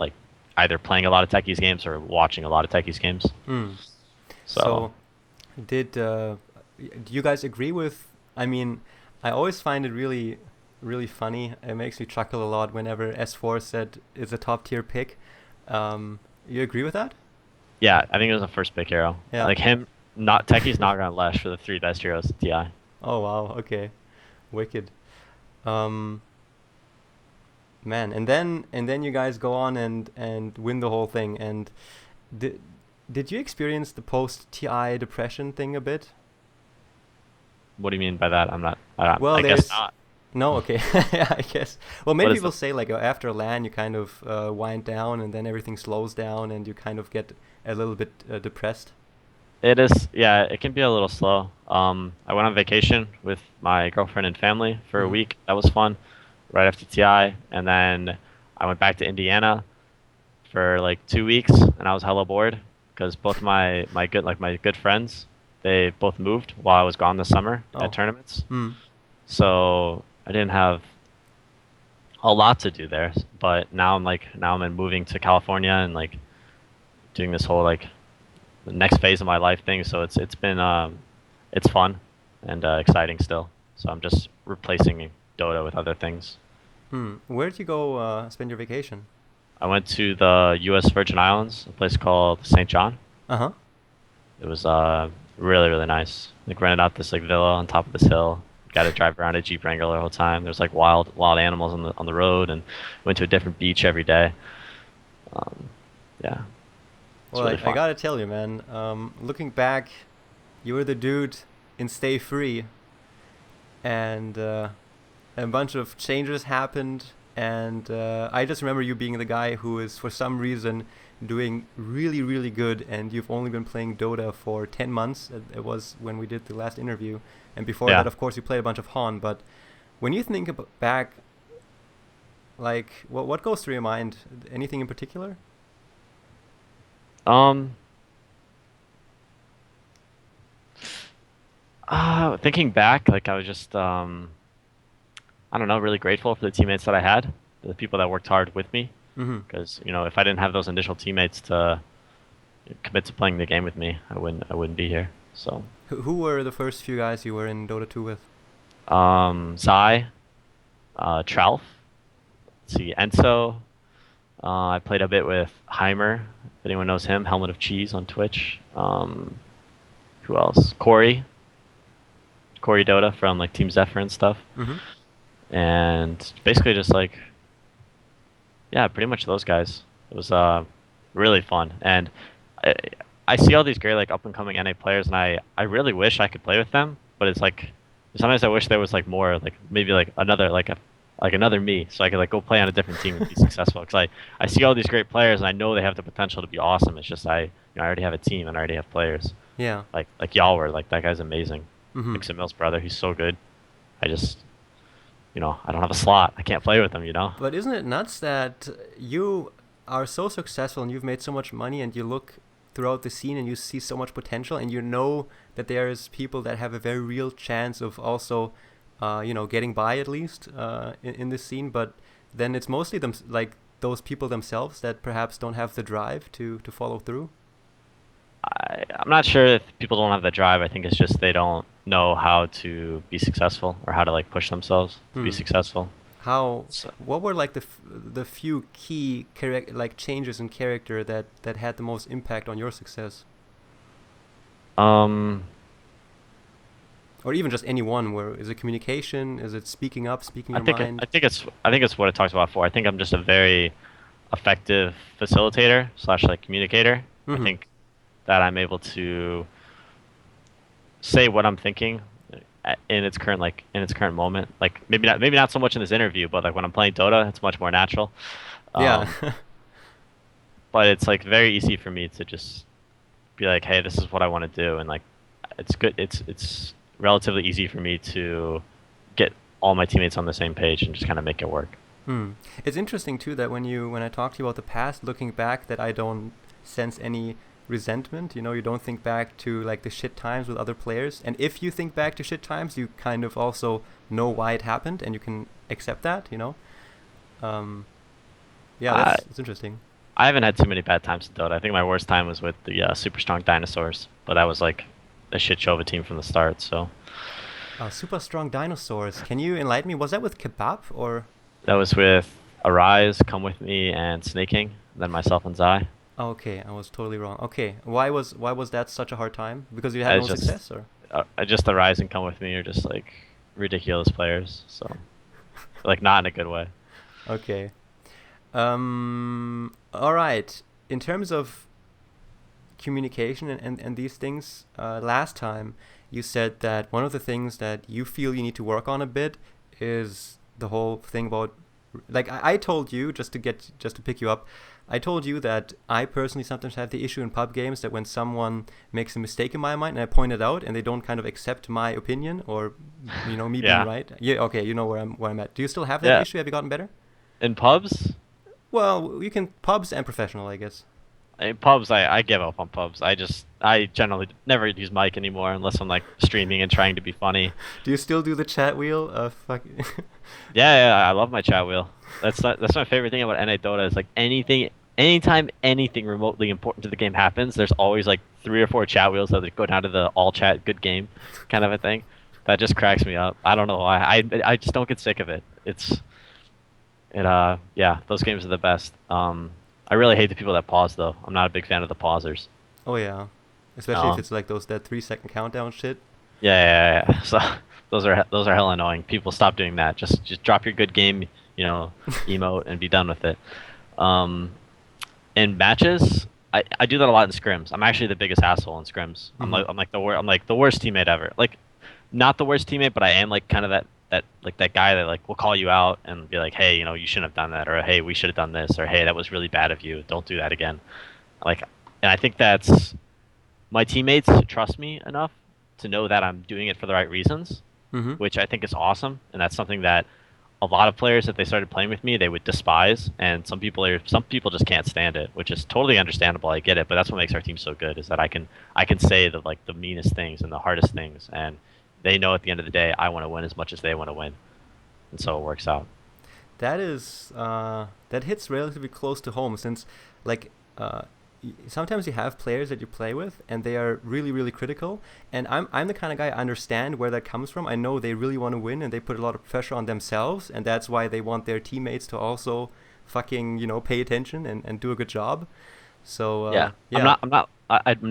either playing a lot of techies games or watching a lot of techies games. Hmm. So So, do you guys agree with? I mean, I always find it really, really funny. It makes me chuckle a lot whenever S4 said it's a top tier pick. You agree with that? yeah, I think it was the first big hero. Yeah. Him, not techies not gonna last for the three best heroes at TI. Oh wow. Okay. Wicked. Um, Man, and then you guys go on and win the whole thing. And did did you experience the post TI depression thing a bit? What do you mean by that? Well, I guess there's not. no, okay, yeah, I guess. Well, What many is people the? say after a LAN you kind of wind down and then everything slows down and you kind of get a little bit depressed. It is, yeah, it can be a little slow. I went on vacation with my girlfriend and family for a Mm-hmm. week. That was fun, right after TI, and then I went back to Indiana for 2 weeks, and I was hella bored because both my good friends, they both moved while I was gone this summer at Oh. tournaments. Mm. So I didn't have a lot to do there. But now I'm in moving to California and doing this whole the next phase of my life thing. So it's been it's fun and exciting still. So I'm just replacing Dota with other things. Hmm. Where did you go spend your vacation? I went to the U.S. Virgin Islands, a place called St. John. Uh huh. It was really really nice. Rented out this villa on top of this hill. Got to drive around a Jeep Wrangler the whole time. There's like wild animals on the road, and went to a different beach every day. Um, yeah, it's Well, really I fun. gotta tell you, man. Looking back, you were the dude in Stay Free, and a bunch of changes happened. And I just remember you being the guy who is, for some reason, doing really, really good. And you've only been playing Dota for 10 months. It was when we did the last interview. And before that, Yeah. of course, you played a bunch of Han. But when you think back, like, what goes through your mind? Anything in particular? Um. Thinking back, like I was just I don't know, really grateful for the teammates that I had, the people that worked hard with me. Mm-hmm. Because if I didn't have those initial teammates to commit to playing the game with me, I wouldn't be here. So, Who were the first few guys you were in Dota 2 with? Zai, Tralf, let's see, Enzo. I played a bit with Heimer, if anyone knows him, Helmet of Cheese on Twitch. Who else? Corey Dota from like Team Zephyr and stuff. Mm-hmm. And basically just like, yeah, pretty much those guys. It was really fun. And I, I see all these great like up and coming NA players, and I really wish I could play with them. But it's like sometimes I wish there was like more like maybe like another like another me, so I could like go play on a different team and be successful. Because I see all these great players, and I know they have the potential to be awesome. It's just I already have a team and I already have players Yeah. like y'all were. Like that guy's amazing. Mm-hmm. Like Samil's brother, he's so good. I just I don't have a slot. I can't play with him. But isn't it nuts that you are so successful and you've made so much money and you look throughout the scene and you see so much potential and you know that there's people that have a very real chance of also, getting by at least in this scene, but then it's mostly them like those people themselves that perhaps don't have the drive to follow through. I'm not sure if people don't have the drive. I think it's just they don't know how to be successful or how to like push themselves to be Hmm. successful. How? So, What were like the few key like changes in character that had the most impact on your success, um, or even just any one? Where is it communication? Is it speaking up, speaking I your think mind? I think it's what it talks about before. I think I'm just a very effective facilitator slash like communicator. I Mm-hmm. think that I'm able to say what I'm thinking in its current moment. Like maybe not so much in this interview, but like when I'm playing Dota, it's much more natural. Yeah. Um, but it's like very easy for me to just be like, hey, this is what I want to do, and like it's good. It's relatively easy for me to get all my teammates on the same page and just kind of make it work. Hmm. It's interesting too that when I talk to you about the past, looking back, that I don't sense any resentment. You don't think back to like the shit times with other players, and if you think back to shit times, you kind of also know why it happened, and you can accept that. Um, yeah, I that's interesting. I haven't had too many bad times in Dota. I think my worst time was with the super strong dinosaurs, but that was like a shit show of a team from the start. So Super strong dinosaurs. Can you enlighten me? Was that with kebab or? that was with Arise, Come With Me, and Snaking, then myself and Zai. Oh, okay, I was totally wrong. Okay, why was that such a hard time? Because you had It's no success, or? just Arise and Come With Me are just like ridiculous players. So like not in a good way. Okay. All right. In terms of communication and these things, last time you said that one of the things that you feel you need to work on a bit is the whole thing about, like, I told you, just to pick you up, I told you that I personally sometimes have the issue in pub games that when someone makes a mistake in my mind and I point it out and they don't kind of accept my opinion or me being Yeah, right. Yeah, okay, you know where I'm at. Do you still have that yeah. issue? Have you gotten better? In pubs, Well, you can pubs and professional, I guess. in pubs, I give up on pubs. I generally never use mic anymore unless I'm like streaming and trying to be funny. Do you still do the chat wheel? Fuck. Yeah, I love my chat wheel. That's my favorite thing about NA Dota is like anytime anything remotely important to the game happens, there's always like 3 or 4 chat wheels that go down to the all chat good game kind of a thing. That just cracks me up. I don't know why. I just don't get sick of it. Yeah, those games are the best. I really hate the people that pause though. I'm not a big fan of the pausers. Oh yeah, especially if Um, it's like that 3 second countdown shit. Yeah. So those are hell annoying. People stop doing that. Just drop your good game, you know, emote and be done with it. Um, in matches, I do that a lot in scrims. I'm actually the biggest asshole in scrims. Hmm. I'm like the worst teammate ever. Like not the worst teammate, but I am like kind of that guy that like will call you out and be like, hey, you know, you shouldn't have done that, or hey, we should have done this, or hey, that was really bad of you. Don't do that again. Like, and I think that's my teammates trust me enough to know that I'm doing it for the right reasons, Hmm. which I think is awesome, and that's something that a lot of players, if they started playing with me, they would despise, and some people just can't stand it, which is totally understandable. I get it, but that's what makes our team so good is that I can say the like the meanest things and the hardest things, and they know at the end of the day I want to win as much as they want to win, and so it works out. That is that hits relatively close to home since like sometimes you have players that you play with and they are really really critical, and I'm the kind of guy I understand where that comes from. I know they really want to win and they put a lot of pressure on themselves, and that's why they want their teammates to also fucking pay attention and do a good job. So Yeah, yeah. I'm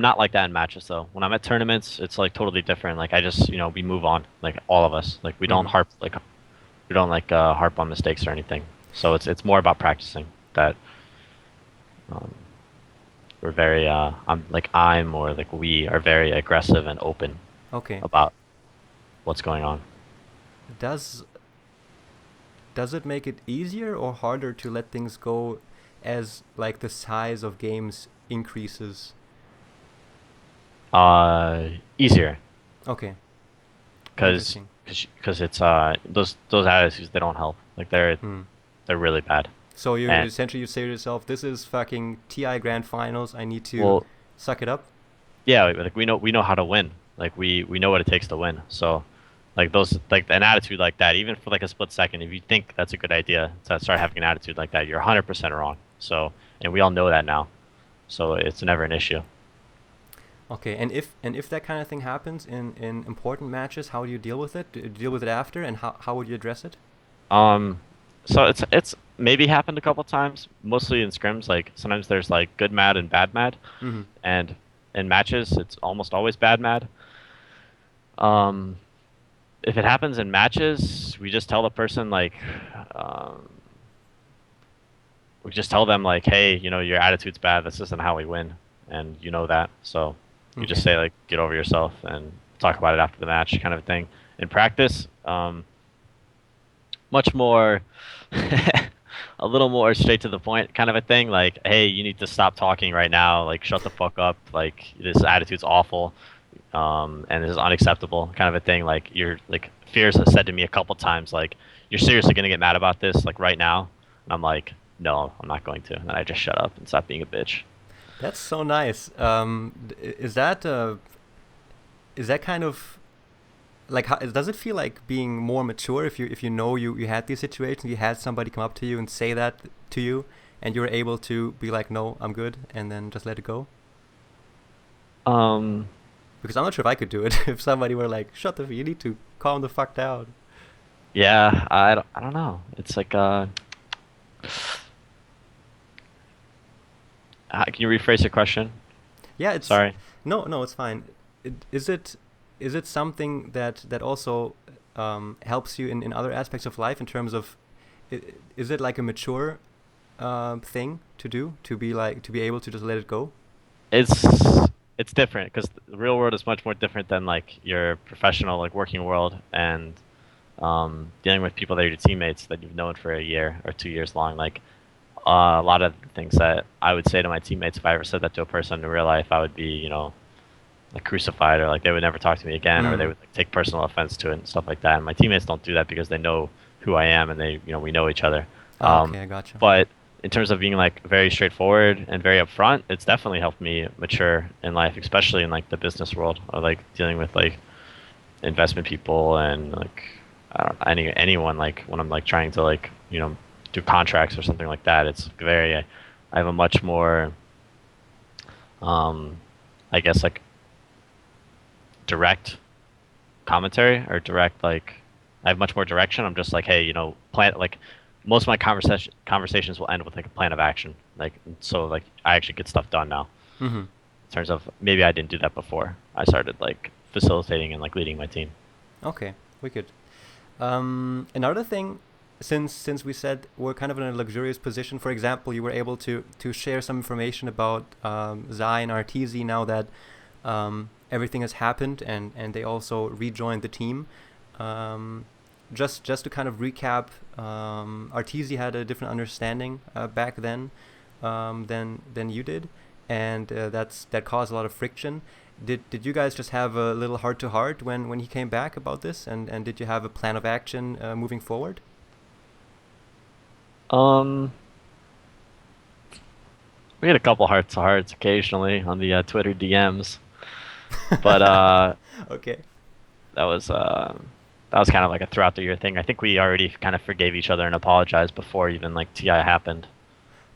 not like that in matches though. When I'm at tournaments, it's like totally different. Like I just, you know, we move on, like all of us. Like Hmm. we don't like harp on mistakes or anything. So it's more about practicing that um, we're very I'm or like we are very aggressive and open Okay. about what's going on. Does does it make it easier or harder to let things go as like the size of games increases? Easier Okay, because interesting. because it's those attitudes they don't help. Like Hmm. they're really bad. So you And essentially you say to yourself, "This is fucking TI Grand Finals. I need to well, suck it up." yeah, like we know how to win. Like we know what it takes to win. So like those like an attitude like that, even for like a split second, if you think that's a good idea to start having an attitude like that, you're 100% wrong. So and we all know that now. So it's never an issue. Okay, and if that kind of thing happens in important matches, how do you deal with it? Do you deal with it after, and how would you address it? Um, so it's maybe happened a couple times, mostly in scrims. Like sometimes there's like good mad and bad mad, Hmm. and in matches it's almost always bad mad. Um, if it happens in matches, we just tell the person like, um, we just tell them like, hey, you know, your attitude's bad. This isn't how we win, and you know that. So you just Okay. say like, get over yourself and talk about it after the match, kind of a thing. In practice, much more, a little more straight to the point, kind of a thing. Like, hey, you need to stop talking right now. Like, shut the fuck up. Like, this attitude's awful, and this is unacceptable, kind of a thing. Like, you're like, Fears has said to me a couple times, like, you're seriously gonna get mad about this, like right now. And I'm like, no, I'm not going to. And then I just shut up and stop being a bitch. That's so nice. Is that kind of like does it feel like being more mature if you know you had these situations, you had somebody come up to you and say that to you, and you were able to be like, no, I'm good, and then just let it go? Um, Because I'm not sure if I could do it if somebody were like, shut the, you need to calm the fuck down. yeah, I don't know. It's like, can you rephrase your question? Yeah, it's Sorry. no, it's fine. Is it something that also helps you in other aspects of life in terms of is it like a mature thing to do to be like to be able to just let it go? It's it's different because the real world is much more different than like your professional like working world and dealing with people that are your teammates that you've known for a year or 2 years long. Like a lot of the things that I would say to my teammates if I ever said that to a person in real life, I would be like crucified or like they would never talk to me again or they Mm. would like, take personal offense to it and stuff like that. And my teammates don't do that because they know who I am and they we know each other. Ah, Um, okay, I gotcha. but in terms of being like very straightforward and very upfront, it's definitely helped me mature in life, especially in like the business world or like dealing with like investment people and like I don't anyone like when I'm like trying to like do contracts or something like that. It's very I have a much more um, I guess like direct commentary or direct like I have much more direction. I'm just like, hey, plan like most of my conversations will end with like a plan of action. Like so like I actually get stuff done now. Mm-hmm. In terms of maybe I didn't do that before. I started like facilitating and like leading my team. Okay, wicked. Another thing, since we said we're kind of in a luxurious position, for example, you were able to share some information about Zai and RTZ now that everything has happened and they also rejoined the team. Just to kind of recap, RTZ had a different understanding back then than you did, and that caused a lot of friction. Did you guys just have a little heart to heart when he came back about this, and did you have a plan of action moving forward? Um, we had a couple hearts to hearts occasionally on the Twitter DMs, but Okay. that was uh, that was kind of like a throughout the year thing. I think we already kind of forgave each other and apologized before even like TI happened,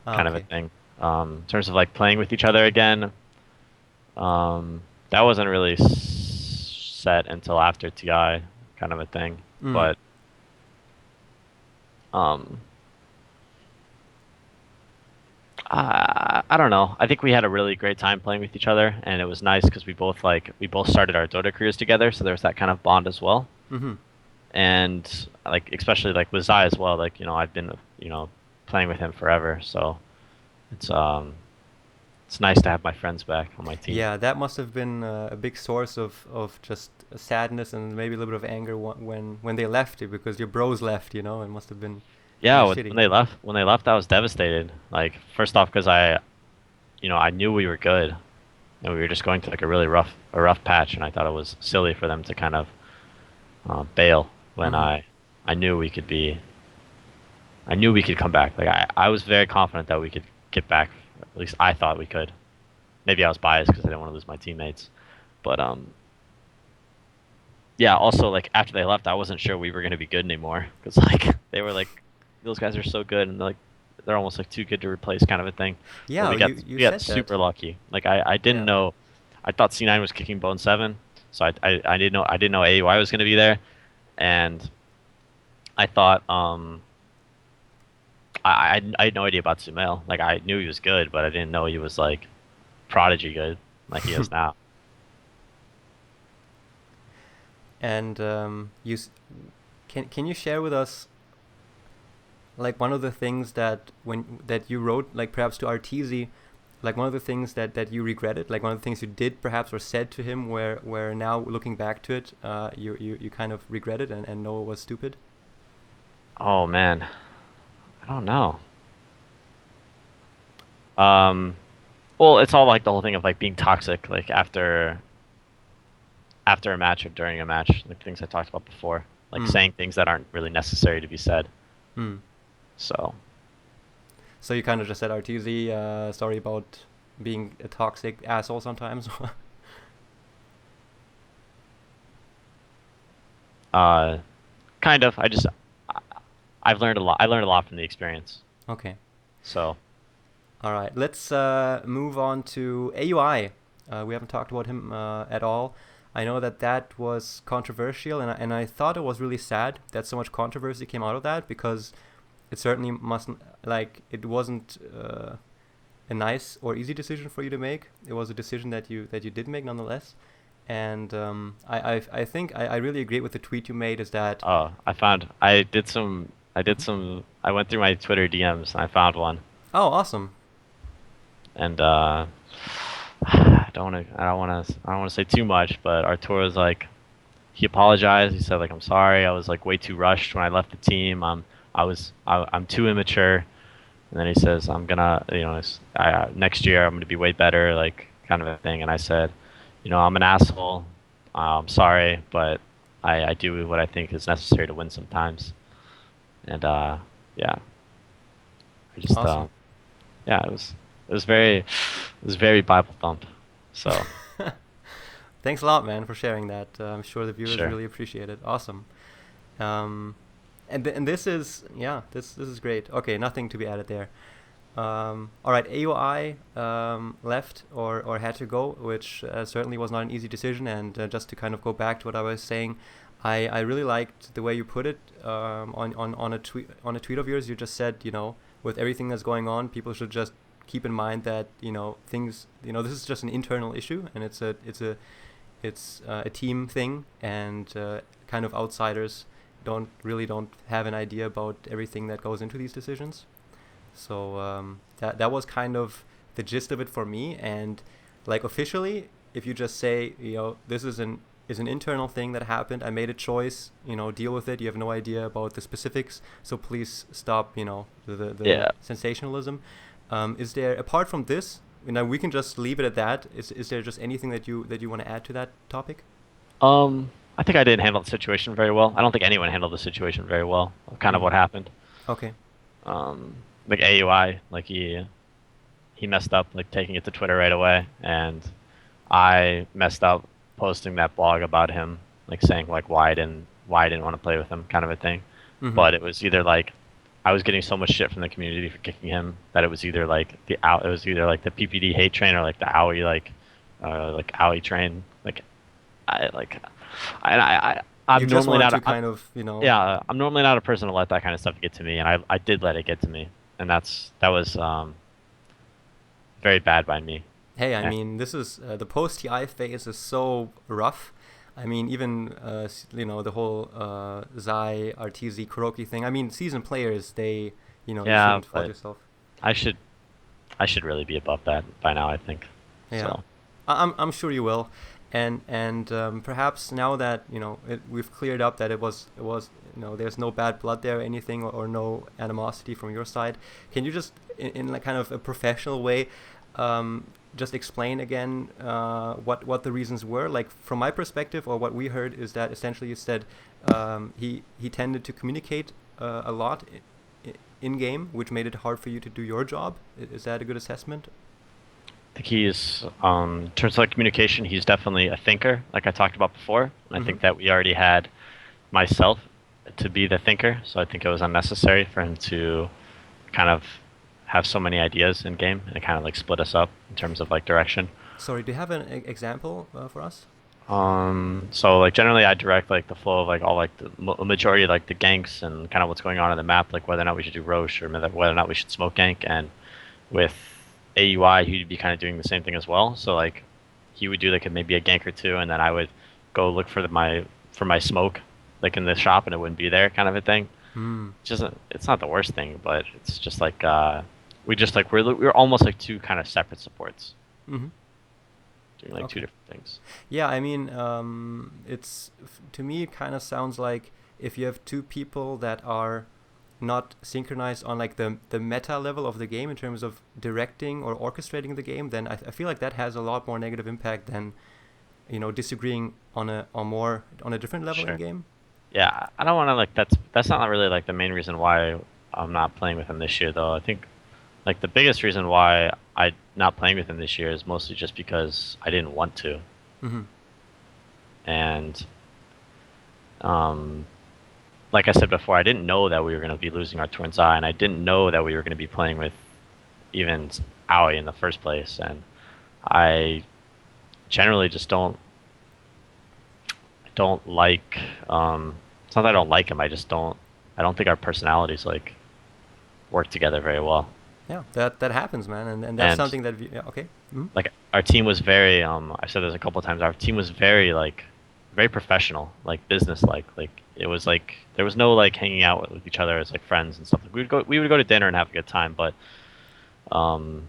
kind of a Okay. thing. In terms of like playing with each other again, that wasn't really set until after TI, kind of a thing. Mm. But um, I don't know. I think we had a really great time playing with each other, and it was nice because we both started our Dota careers together, so there was that kind of bond as well. Mm-hmm. And like especially like with Zai as well. Like I've been playing with him forever, so it's um it's nice to have my friends back on my team. Yeah, that must have been a big source of just sadness and maybe a little bit of anger when they left you because your bros left. It must have been kind Yeah, of when shitty. when they left, I was devastated. Like first off, because I knew we were good, and we were just going through like a rough patch, and I thought it was silly for them to kind of bail when Mm-hmm. I knew we could be I knew we could come back. Like I was very confident that we could get back. At least I thought we could. Maybe I was biased because I didn't want to lose my teammates, but yeah. Also, like after they left, I wasn't sure we were gonna be good anymore because like they were like those guys are so good and they're almost like too good to replace kind of a thing. But Yeah, you we got said that. super lucky. Like I didn't Yeah. know. I thought C9 was kicking Bone 7, so I didn't know AUI was gonna be there, and I thought I had no idea about Sumail. Like I knew he was good, but I didn't know he was like prodigy good like he is now. And can you share with us like one of the things that you wrote like perhaps to Arteezy, like one of the things that you regretted, like one of the things you did perhaps or said to him where now looking back to it, you kind of regret it and know it was stupid. Oh man, I don't know. Um, well, it's all like the whole thing of like being toxic, like after a match or during a match, like things I talked about before, like Mm. saying things that aren't really necessary to be said. Mm. So, So you kind of just said Arteezy, sorry about being a toxic asshole sometimes. uh, kind of. I- I've learned a lot. I learned a lot from the experience. Okay. So, All right, let's move on to AUI. We haven't talked about him at all. I know that was controversial, and I thought it was really sad that so much controversy came out of that because it certainly mustn't like it wasn't a nice or easy decision for you to make. It was a decision that you did make nonetheless. And I think I really agree with the tweet you made. Is that I did Mhm. some. I went through my Twitter DMs and I found one, Oh, awesome. and I don't want to say too much, but Artur was like, he apologized. He said like, I'm sorry. I was like way too rushed when I left the team. I'm too immature. And then he says, I'm gonna, next year I'm gonna be way better, like kind of a thing. And I said, I'm an asshole. I'm sorry, but I do what I think is necessary to win sometimes. And yeah, I just Awesome. yeah, it was very Bible thump. So Thanks a lot, man, for sharing that. I'm sure the viewers sure. really appreciate it. Awesome. Um, and this is yeah, this is great. Okay, nothing to be added there. All right, AOI left or had to go, which certainly was not an easy decision. And just to kind of go back to what I was saying, I really liked the way you put it on a tweet of yours. You just said, with everything that's going on, people should just keep in mind that things, this is just an internal issue, and it's a team thing, and kind of outsiders don't have an idea about everything that goes into these decisions. So that was kind of the gist of it for me. And like officially, if you just say, this is an internal thing that happened. I made a choice. Deal with it. You have no idea about the specifics, so please stop. The Yeah. sensationalism. Is there, apart from this, we can just leave it at that. Is there just anything that you want to add to that topic? I think I didn't handle the situation very well. I don't think anyone handled the situation very well. Kind of Mm. what happened. Okay. Um, like AUI, like he messed up, like taking it to Twitter right away, and I messed up posting that blog about him, like saying like why I didn't want to play with him, kind of a thing. Mm-hmm. But it was either like I was getting so much shit from the community for kicking him that it was either like it was either like the PPD hate train or like the owie like owie train. Like I like You I'm just normally want not to a, kind of, yeah, I'm normally not a person to let that kind of stuff get to me, and I did let it get to me, and that was very bad by me. hey, I And mean, this is the post TI phase is so rough. I mean, even the whole Zai RTZ Kuroki thing. I mean, seasoned players, you yeah, shouldn't fault but yourself. I should I should really be above that by now, I think. Yeah, So I'm sure you will, and perhaps now that we've cleared up that it was there's no bad blood there or anything, or no animosity from your side. Can you just in like kind of a professional way, just explain again what the reasons were? Like from my perspective, or what we heard is that essentially you said he tended to communicate a lot in game, which made it hard for you to do your job. Is that a good assessment? I think he's in terms of like communication, he's definitely a thinker, like I talked about before. And I Mm-hmm. think that we already had myself to be the thinker, so I think it was unnecessary for him to kind of have so many ideas in game and kind of like split us up in terms of like direction. Sorry, do you have an example for us? So like generally I direct like the flow of like all like the majority of like the ganks and kind of what's going on in the map, like whether or not we should do Roche or whether or not we should smoke gank. And with AUI, he'd be kind of doing the same thing as well. So like he would do like maybe a gank or two, and then I would go look for my smoke like in the shop, and it wouldn't be there, kind of a thing. Hmm. It's not the worst thing, but it's just like we just like we're almost like two kind of separate supports Mm-hmm. doing like two Okay. different things. Yeah, I mean, to me, it kind of sounds like if you have two people that are not synchronized on like the meta level of the game in terms of directing or orchestrating the game, then I feel like that has a lot more negative impact than disagreeing on a different level in Sure. game. Yeah, I don't want to like that's not really like the main reason why I'm not playing with him this year though. I think like the biggest reason why I'm not playing with him this year is mostly just because I didn't want to. Mm-hmm. And um like I said before, I didn't know that we were going to be losing our Twins Eye, and I didn't know that we were going to be playing with even Aoi in the first place. And I generally just don't like. It's not that I don't like him. I just don't. I don't think our personalities like work together very well. Yeah, that happens, man, and that's And something that yeah, okay. Mm-hmm. like our team was very. I said this a couple of times. Our team was very like very professional, like business like. Like it was like there was no like hanging out with each other as like friends and stuff. Like we would go to dinner and have a good time, but um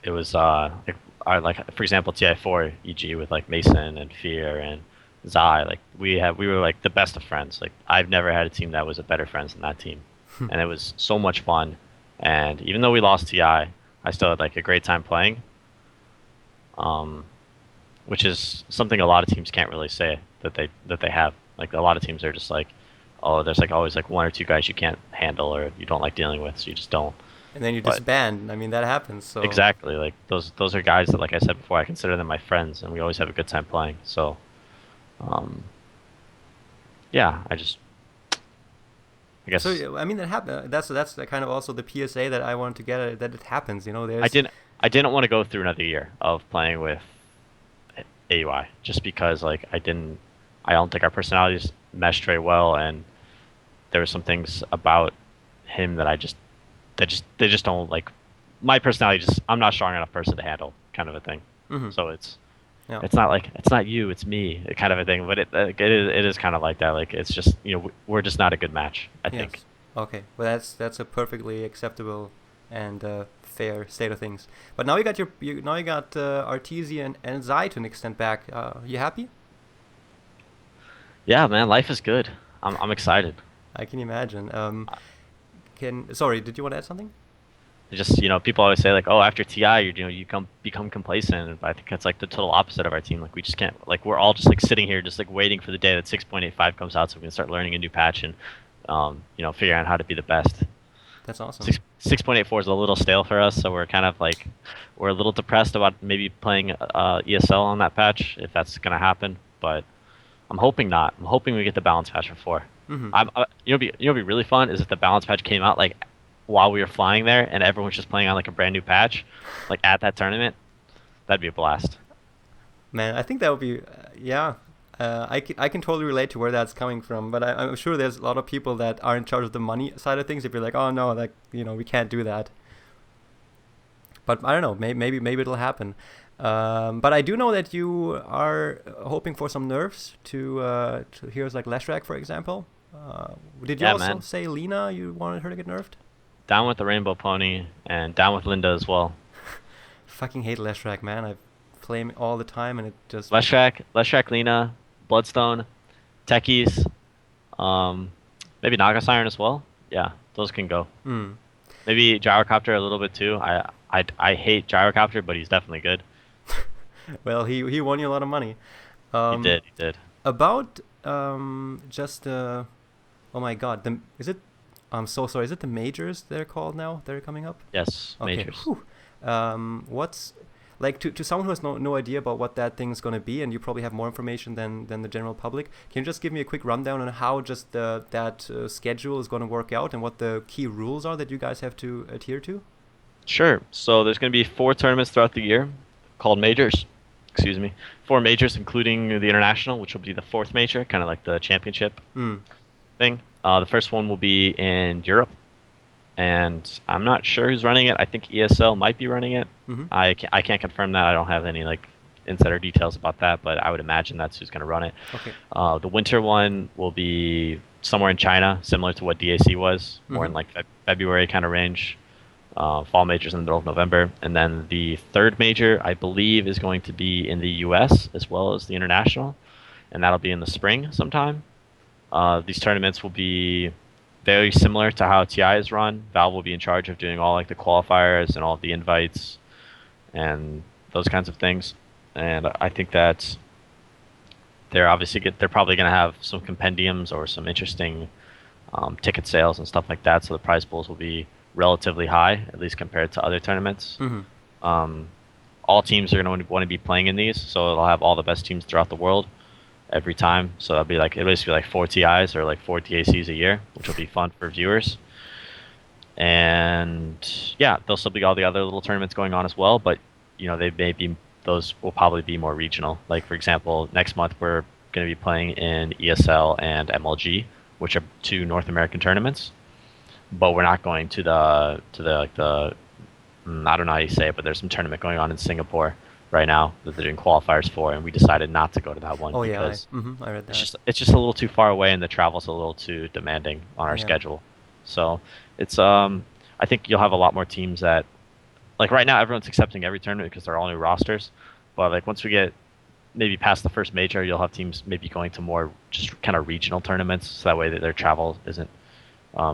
it was like I like for example TI4 EG with like Mason and Fear and Zai, like we were like the best of friends. Like I've never had a team that was a better friends than that team, and it was so much fun. And even though we lost I still had like a great time playing. Um, which is something a lot of teams can't really say that they have. Like a lot of teams are just like, oh, there's like always like one or two guys you can't handle or you don't like dealing with, so you just don't. And then you But disband. I mean, that happens. So exactly, like those are guys that, like I said before, I consider them my friends, and we always have a good time playing. So, um, yeah, I so guess yeah, I mean, that happen. That's the kind of also the PSA that I wanted to get at, that it happens. I There's didn't I didn't want to go through another year of playing with AUI just because like I don't think our personalities meshed very well, and there were some things about him that they just don't like my personality. Just I'm not a strong enough person to handle, kind of a thing. hmm So it's Yeah. it's not like it's not you, it's me, kind of a thing. But it is kind of like that. Like it's just we're just not a good match, I think. Yes. Okay. Well, that's a perfectly acceptable and fair state of things. But now you got Artesia and Zai to an extent back. You happy? Yeah, man, life is good. I'm excited. I can imagine. Can sorry, did you want to add something? Just people always say like, oh, after TI, you become complacent. But I think that's like the total opposite of our team. Like we just can't. Like we're all just like sitting here, just like waiting for the day that 6.85 comes out, so we can start learning a new patch and figuring out how to be the best. That's awesome. 6.84 is a little stale for us, so we're kind of like we're a little depressed about maybe playing ESL on that patch if that's gonna happen. But I'm hoping not. I'm hoping we get the balance patch for 4. Hmm. Be really fun is if the balance patch came out like while we were flying there and everyone's just playing on like a brand new patch, like at that tournament. That'd be a blast. Man, I think that would be yeah. I can totally relate to where that's coming from, but I'm sure there's a lot of people that are in charge of the money side of things. If you're like, oh no, like we can't do that. But I don't know, maybe it'll happen. But I do know that you are hoping for some nerfs to heroes like Leshrac, for example. Did you Yeah, also man. say Lena? You wanted her to get nerfed? Down with the Rainbow Pony and down with Linda as well. Fucking hate Leshrac, man. I play him all the time, and it just Leshrac, Lena, Bloodstone, Techies, um, maybe Naga Siren as well. Yeah, those can go. mm. Maybe Gyrocopter a little bit too. I hate Gyrocopter, but he's definitely good. Well, he won you a lot of money. He Um, did. He did. about just oh my god, the is it? I'm so sorry. Is it the majors they're called now? They're coming up. Yes, Okay. majors. Whew. What's like to someone who has no idea about what that thing's gonna be, and you probably have more information than the general public. Can you just give me a quick rundown on how just that schedule is gonna work out and what the key rules are that you guys have to adhere to? Sure. So there's going to be 4 tournaments throughout the year called majors. Excuse me. 4 majors, including the international, which will be the fourth major, kind of like the championship Mm. thing. The first one will be in Europe, and I'm not sure who's running it. I think ESL might be running it. Mm-hmm. I can't confirm that. I don't have any like insider details about that, but I would imagine that's who's going to run it. Okay. The winter one will be somewhere in China, similar to what DAC was, more Mm-hmm. in like February kind of range. Fall majors in the middle of November, and then the third major I believe is going to be in the U.S. as well as the international, and that'll be in the spring sometime. These tournaments will be very similar to how TI is run. Valve will be in charge of doing all like the qualifiers and all of the invites and those kinds of things. And I think that they're probably going to have some compendiums or some interesting ticket sales and stuff like that. So the prize pools will be relatively high, at least compared to other tournaments. Mm-hmm. Um, all teams are going to want to be playing in these, so it'll have all the best teams throughout the world every time. So it'll basically be like 4 TIs or like 4 DACs a year, which will be fun for viewers. And yeah, there'll still be all the other little tournaments going on as well, but those will probably be more regional. Like for example, next month we're going to be playing in ESL and MLG, which are 2 North American tournaments. But we're not going to the I don't know how you say it, but there's some tournament going on in Singapore right now that they're doing qualifiers for, and we decided not to go to that one Oh yeah, because I read it's that. just a little too far away and the travel's a little too demanding on our Yeah. schedule. So it's I think you'll have a lot more teams that like right now everyone's accepting every tournament because they're all new rosters, but like once we get maybe past the first major, you'll have teams maybe going to more just kind of regional tournaments, so that way that their travel isn't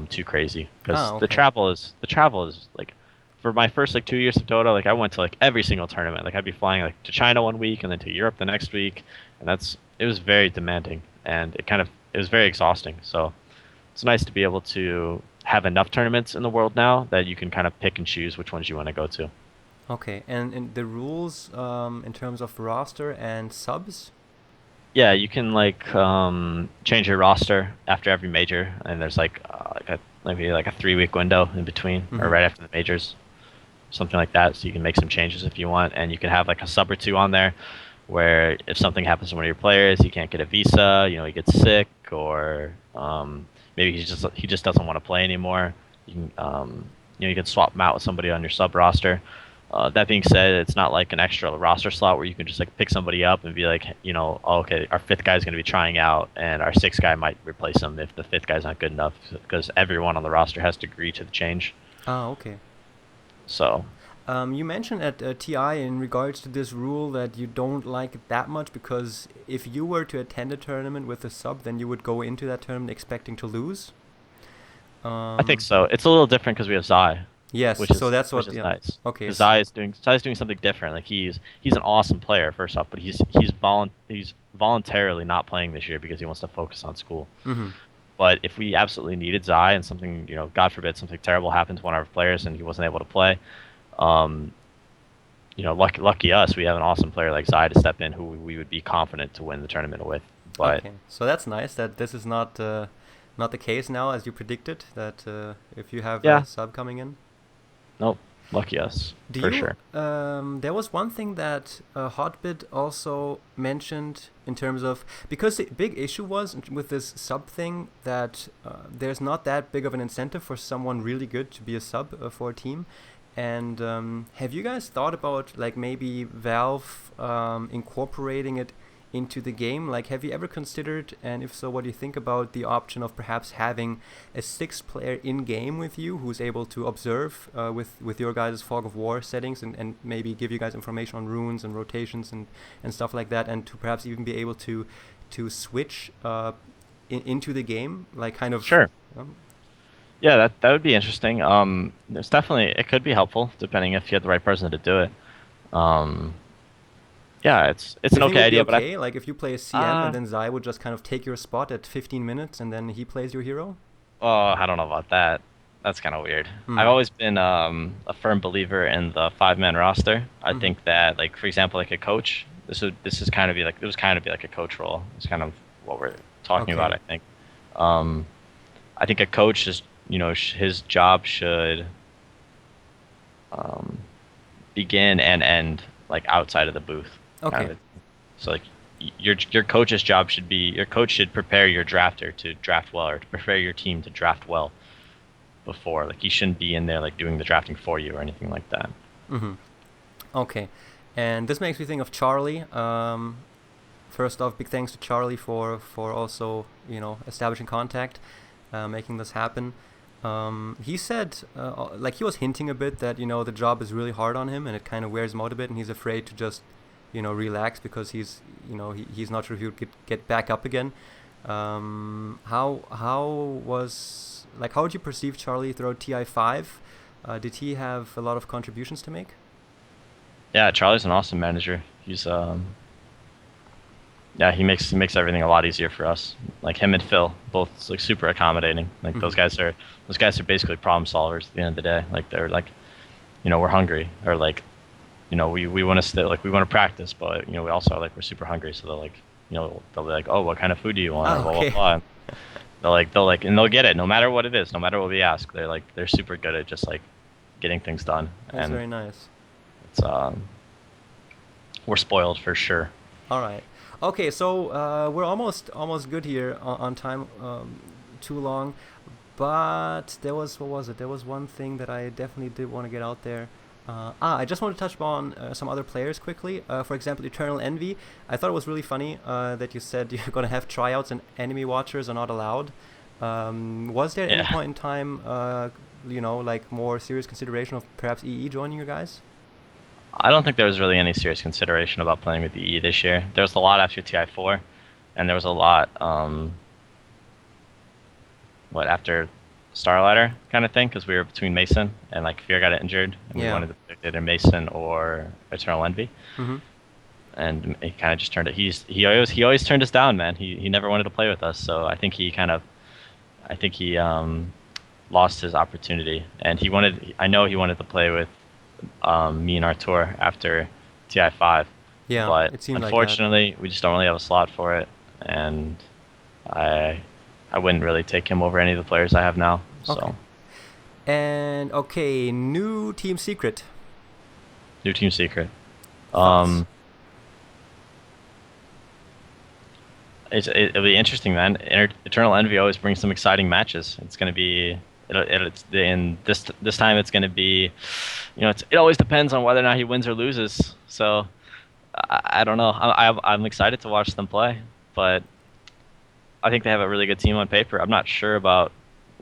too crazy because Ah, the okay. travel is like for my first like 2 years of Dota, like I went to like every single tournament. Like I'd be flying like to China one week and then to Europe the next week, and it was very demanding and it was very exhausting. So it's nice to be able to have enough tournaments in the world now that you can kind of pick and choose which ones you want to go to. Okay, and the rules in terms of roster and subs? Yeah, you can like change your roster after every major, and there's maybe like a 3 week window in between or Mm-hmm. right after the majors, something like that. So you can make some changes if you want, and you can have like a sub or two on there, where if something happens to one of your players, he can't get a visa, he gets sick, or maybe he just doesn't want to play anymore. You can you can swap him out with somebody on your sub roster. That being said, it's not like an extra roster slot where you can just like pick somebody up and be like, oh, okay, our fifth guy's going to be trying out, and our sixth guy might replace him if the fifth guy's not good enough, because everyone on the roster has to agree to the change. Ah, okay. So You mentioned at TI in regards to this rule that you don't like it that much because if you were to attend a tournament with a sub, then you would go into that tournament expecting to lose. I think Um, so. It's a little different because we have Zai, yes, which so is that's which what. is Yeah. nice. Okay. Because Zai's doing something different. Like he's an awesome player first off, but he's voluntarily not playing this year because he wants to focus on school. Mm-hmm. But if we absolutely needed Zai and something, God forbid, something terrible happened to one of our players and he wasn't able to play, um, lucky us, we have an awesome player like Zai to step in who we would be confident to win the tournament with. But Okay, so that's nice that this is not the case now as you predicted. That if you have a yeah, sub coming in. nope, lucky us Do for you? sure. There was one thing that Hotbit also mentioned in terms of because the big issue was with this sub thing that there's not that big of an incentive for someone really good to be a sub for a team. And have you guys thought about like maybe Valve incorporating it into the game? Like, have you ever considered, and if so, what do you think about the option of perhaps having a sixth player in game with you who's able to observe with your guys' Fog of War settings and maybe give you guys information on runes and rotations and stuff like that, and to perhaps even be able to switch into the game, like kind of. Sure. Um, Yeah, that would be interesting. There's definitely it could be helpful depending if you had the right person to do it. Um, yeah, it's do you an think it okay would be idea, but okay? Like if you play a CM and uh, then Zai would just kind of take your spot at 15 minutes and then he plays your hero? oh, I don't know about that. That's kind of weird. I've Hmm. always been a firm believer in the five-man roster. I Mm-hmm. think that, like for example, like a coach, this is kind of be like it was kind of be like a coach role. It's kind of what we're talking about. Okay. I think. Um, I think a coach is his job should um, begin and end like outside of the booth, kind Okay. of. So like your coach's job should be your coach should prepare your drafter to draft well or to prepare your team to draft well before. Like he shouldn't be in there like doing the drafting for you or anything like that. Mm-hmm. Okay. And this makes me think of Charlie. First off, big thanks to Charlie for also establishing contact, making this happen. He said like he was hinting a bit that the job is really hard on him and it kind of wears him out a bit, and he's afraid to just relax because he's not sure if he would get back up again. How was like how would you perceive Charlie throughout TI5? Did he have a lot of contributions to make? Yeah, Charlie's an awesome manager. He's yeah, he makes everything a lot easier for us. Like him and Phil, both like super accommodating. Like Mm-hmm. those guys are basically problem solvers at the end of the day. Like they're like, we're hungry or like, we want to stay like we want to practice, but we also are like we're super hungry. So they're like, they'll be like, oh, what kind of food do you want? Or Ah, blah blah okay. blah. And they'll like and they'll get it no matter what it is, no matter what we ask. They're super good at just like getting things done, That's and very nice. it's we're spoiled for sure. All right. Okay, so we're almost good here on time. Too long, but there was what was it? There was one thing that I definitely did want to get out there. I just want to touch upon some other players quickly. For example, Eternal Envy. I thought it was really funny that you said you're going to have tryouts and enemy watchers are not allowed. Was there at any Yeah. point in time, like more serious consideration of perhaps EE joining you guys? I don't think there was really any serious consideration about playing with the E this year. There was a lot after TI4, and there was a lot, after Starlighter kind of thing, because we were between Mason and like Fear got injured, and we Yeah. wanted to pick either Mason or Eternal Envy, Mm-hmm. and he kind of just turned it. He always turned us down, man. He never wanted to play with us, so I think he lost his opportunity, and I know he wanted to play with me and Artur after TI5, Yeah, but it seemed like that. unfortunately, we just don't really have a slot for it, and I I wouldn't really take him over any of the players I have now. Okay. So And okay, new team secret. new team secret. Thoughts? Um, it'll be interesting, man. Eternal Envy always brings some exciting matches. It's gonna be And this time it's going to be, it always depends on whether or not he wins or loses. So I don't know. I'm excited to watch them play, but I think they have a really good team on paper. I'm not sure about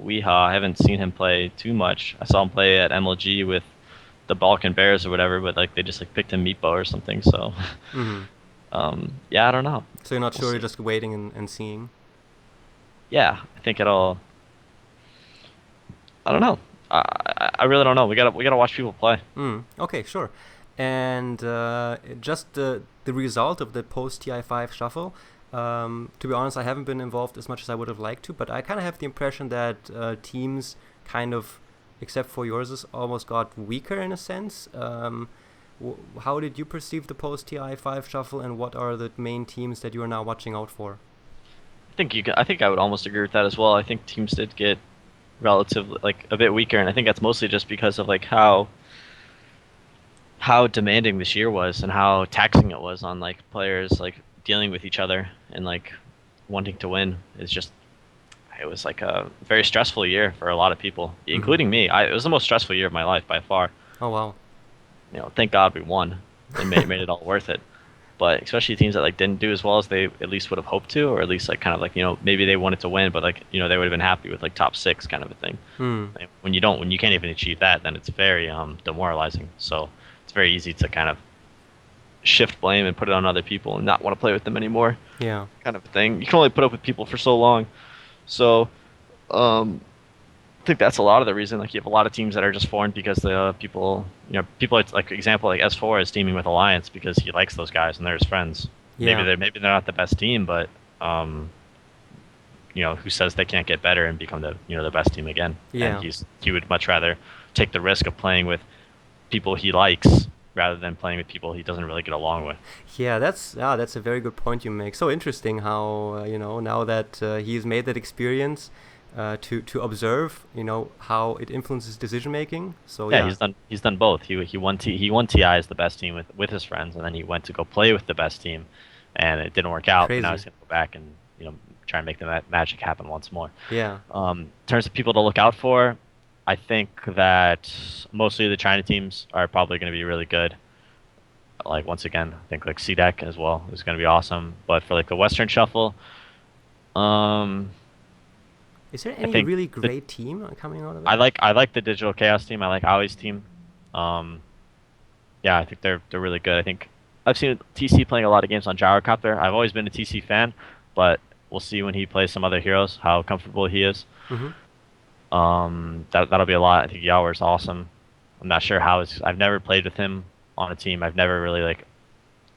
Weehaw. I haven't seen him play too much. I saw him play at MLG with the Balkan Bears or whatever, but like they just like picked him Meatball or something. So Hmm. yeah, I don't know. So you're not We'll sure, you're see. just waiting and seeing. Yeah, I think it'll. I don't know. I really don't know. We gotta watch people play. Mm, okay, sure. And just the result of the post TI5 shuffle. To be honest, I haven't been involved as much as I would have liked to, but I kind of have the impression that teams kind of, except for yours, almost got weaker in a sense. How did you perceive the post TI5 shuffle, and what are the main teams that you are now watching out for? I think I would almost agree with that as well. I think teams did get relatively like a bit weaker, and I think that's mostly just because of like how demanding this year was and how taxing it was on like players like dealing with each other and like wanting to win is just it was like a very stressful year for a lot of people, Hmm. including me. It was the most stressful year of my life by far. Oh wow. Thank God we won. It made it all worth it. But especially teams that like didn't do as well as they at least would have hoped to, or at least like kind of like maybe they wanted to win, but like they would have been happy with like top six kind of a thing. Hmm. Like, when you can't even achieve that, then it's very demoralizing. So it's very easy to kind of shift blame and put it on other people and not want to play with them anymore, Yeah. kind of a thing. You can only put up with people for so long. So um, I think that's a lot of the reason. Like you have a lot of teams that are just formed because the people like example like S4 is teaming with Alliance because he likes those guys and they're his friends. Yeah. Maybe they're not the best team, but um, who says they can't get better and become the best team again? And Yeah. he would much rather take the risk of playing with people he likes rather than playing with people he doesn't really get along with. Yeah, that's a very good point you make. So interesting how now that he's made that experience to observe how it influences decision making. So Yeah, yeah, he's done both. He won TI as the best team with his friends, and then he went to go play with the best team, and it didn't work out. But now crazy. he's gonna go back and try and make the magic happen once more. Yeah, In terms of people to look out for, I think that mostly the China teams are probably going to be really good. Like once again, I think like CDEC as well is going to be awesome. But for like the Western Shuffle, um, is there I any think really the great team coming out of it? I like the Digital Chaos team. I like Ali's team. Um, yeah, I think they're really good. I think I've seen TC playing a lot of games on Gyrocopter. I've always been a TC fan, but we'll see when he plays some other heroes how comfortable he is. Mm-hmm. That'll be a lot. I think Yawer's awesome. I'm not sure how I've never played with him on a team. I've never really like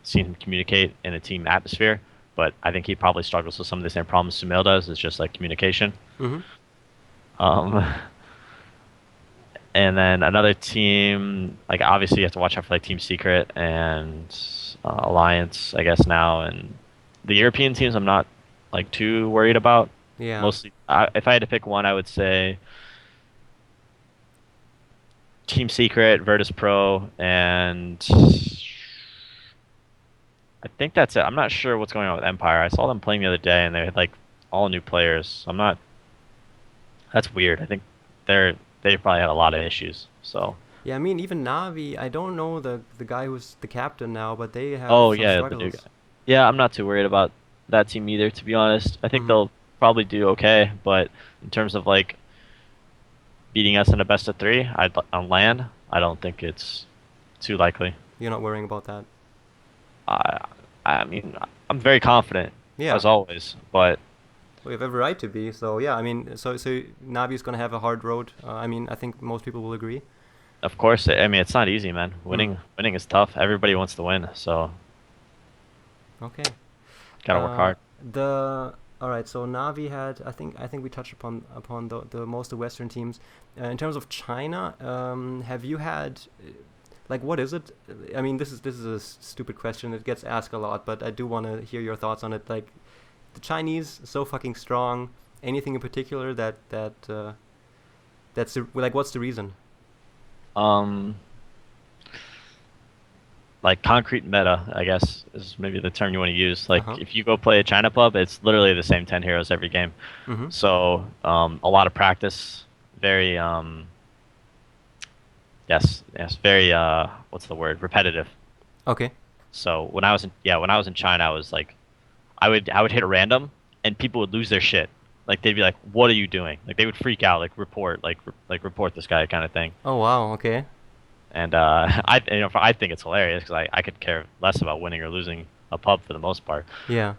seen him communicate in a team atmosphere, but I think he probably struggles with some of the same problems Sumail does. It's just like communication. Mm-hmm. Um, and then another team, like obviously you have to watch out for like Team Secret and Alliance, I guess now, and the European teams. I'm not like too worried about. Yeah. Mostly, if I had to pick one, I would say Team Secret, Virtus Pro, and I think that's it. I'm not sure what's going on with Empire. I saw them playing the other day, and they had like all new players. I'm not. That's weird. I think they probably had a lot of issues. So. Yeah, I mean even Navi, I don't know the guy who's the captain now, but they have Oh some yeah, the new guy. struggles. Yeah, I'm not too worried about that team either, to be honest. I think Mm-hmm. they'll probably do okay, but in terms of like beating us in a best of three, on land, I don't think it's too likely. You're not worrying about that. I I mean, I'm very confident Yeah. as always, but We have every right to be. So yeah, I mean, so Navi's gonna have a hard road. I mean, I think most people will agree. of course, I mean it's not easy, man. Hmm. Winning is tough. Everybody wants to win, so Okay. gotta work hard. The All right. So Navi had. I think we touched upon the most of the Western teams. In terms of China, have you had like what is it? I mean, this is a stupid question. It gets asked a lot, but I do want to hear your thoughts on it. Like the Chinese so fucking strong. Anything in particular that's like what's the reason? Um, like concrete meta, I guess is maybe the term you want to use. Uh Like huh. if you go play a China pub, it's literally the same 10 heroes every game. Mhm. So a lot of practice, very yes, very what's the word? Repetitive. Okay. So when I was in China, I was like I would hit a random and people would lose their shit. Like they'd be like, "What are you doing?" Like they would freak out, like report this guy kind of thing. Oh wow. Okay. And I think it's hilarious because I could care less about winning or losing a pub for the most part. Yeah.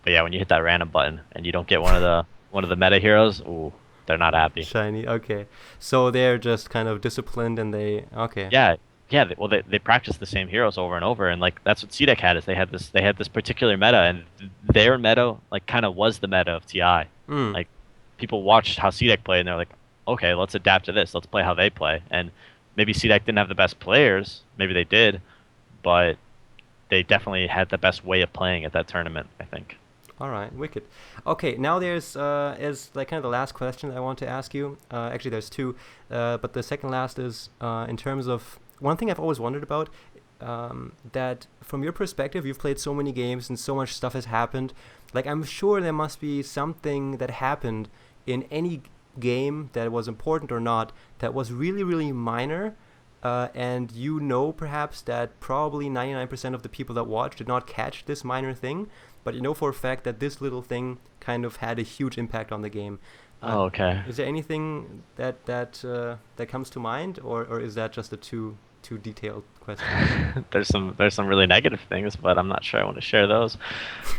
But yeah, when you hit that random button and you don't get one of the meta heroes, ooh, they're not happy. Shiny. Okay. So they're just kind of disciplined and they. Okay. Yeah, yeah. They practice the same heroes over and over, and like that's what CDEC had is they had this particular meta, and their meta like kind of was the meta of TI. Hmm. Like people watched how CDEC played, and they're like, okay, let's adapt to this. Let's play how they play. And maybe CDEC didn't have the best players, maybe they did, but they definitely had the best way of playing at that tournament, I think. All right, wicked. Okay, now there's is like kind of the last question I want to ask you. Actually, there's two, but the second last is in terms of one thing I've always wondered about. That from your perspective, you've played so many games and so much stuff has happened. Like I'm sure there must be something that happened in any game that was important or not that was really really minor. And you know perhaps that probably 99% of the people that watched did not catch this minor thing, but you know for a fact that this little thing kind of had a huge impact on the game. Uh, Oh, okay. is there anything that comes to mind, or is that just a too detailed question? There's some really negative things, but I'm not sure I want to share those.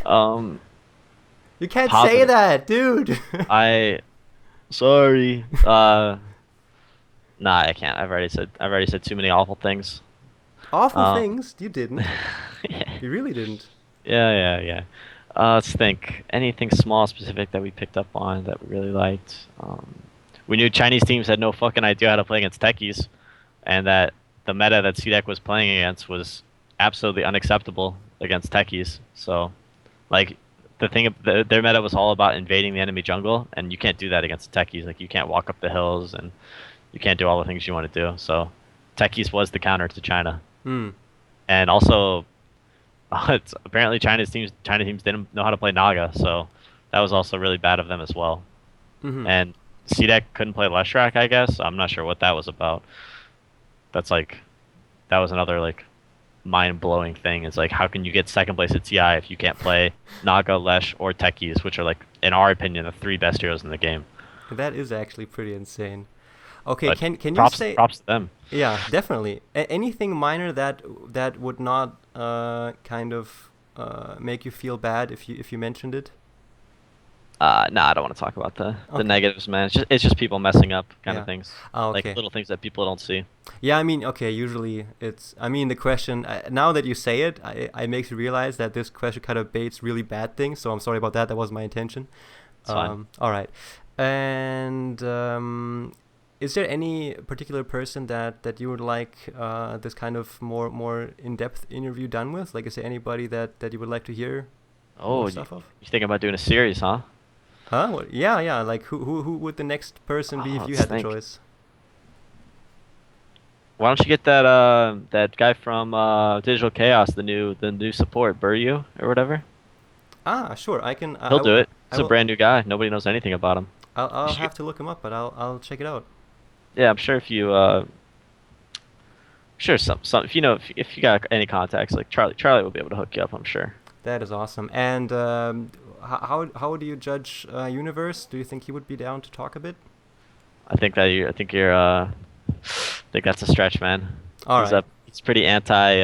Um, You can't say Positive. that, dude. I sorry. Nah, I can't. I've already said too many awful things. Awful Um, things. You didn't. yeah, You really didn't. yeah. Let's think. Anything small, specific that we picked up on that we really liked. We knew Chinese teams had no fucking idea how to play against techies, and that the meta that CDEC was playing against was absolutely unacceptable against techies. So, like, their meta was all about invading the enemy jungle, and you can't do that against techies. Like, you can't walk up the hills, and you can't do all the things you want to do. So, techies was the counter to China, Hmm. and also it's apparently China teams didn't know how to play Naga, so that was also really bad of them as well. Mm-hmm. And CDEC couldn't play Leshrac, I guess. I'm not sure what that was about. That's like that was another like mind blowing thing. It's like how can you get second place at TI if you can't play Naga, Lesh, or Techies, which are like in our opinion the three best heroes in the game. That is actually pretty insane. Okay, But can you props say? props to them. Yeah, definitely. Anything minor that would not kind of make you feel bad if you mentioned it? No, I don't want to talk about the Okay. negatives, man. It's just people messing up kind of Yeah. things, Oh, like okay. little things that people don't see. Yeah, I mean, okay, usually it's, I mean, the question, now that you say it, I makes you realize that this question kind of baits really bad things, so I'm sorry about that. That wasn't my intention. It's fine. All right. And is there any particular person that you would like this kind of more in-depth interview done with? Like, is there anybody that you would like to hear more Oh, stuff of? you think about doing a series, huh? Huh? What? Yeah, yeah. Like, who would the next person be Oh, if you let's had the think. choice? Why don't you get that guy from Digital Chaos, the new support, Buryu or whatever? Ah, sure. I can. He'll do it. I He's a will. brand new guy. Nobody knows anything about him. You I'll should have to look him up, but I'll check it out. yeah, I'm sure if you sure some if you got any contacts like Charlie will be able to hook you up. I'm sure. That is awesome. And how do you judge Universe? Do you think he would be down to talk a bit? I think that's a stretch, man. All right. He's pretty anti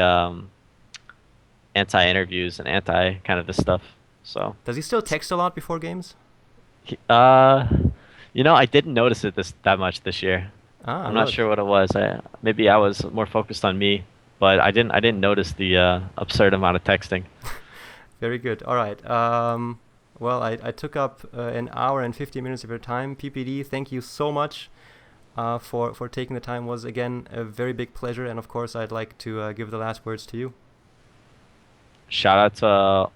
interviews and anti kind of this stuff. So Does he still text a lot before games? he, I didn't notice it this that much this year. Ah, I'm not really? sure what it was. Maybe I was more focused on me, but I didn't notice the absurd amount of texting. Very good. All right. Well, I took up an hour and 50 minutes of your time. PPD, thank you so much for taking the time. Was again a very big pleasure, and of course, I'd like to give the last words to you. Shout out to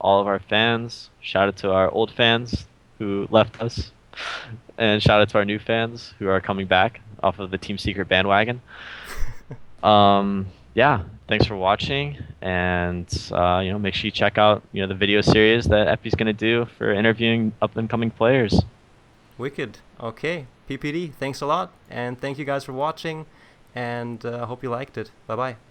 all of our fans. Shout out to our old fans who left us, and shout out to our new fans who are coming back off of the Team Secret bandwagon. Yeah, thanks for watching, and make sure you check out the video series that Epi's gonna do for interviewing up and coming players. Wicked. Okay, PPD, thanks a lot, and thank you guys for watching, and I hope you liked it. Bye bye.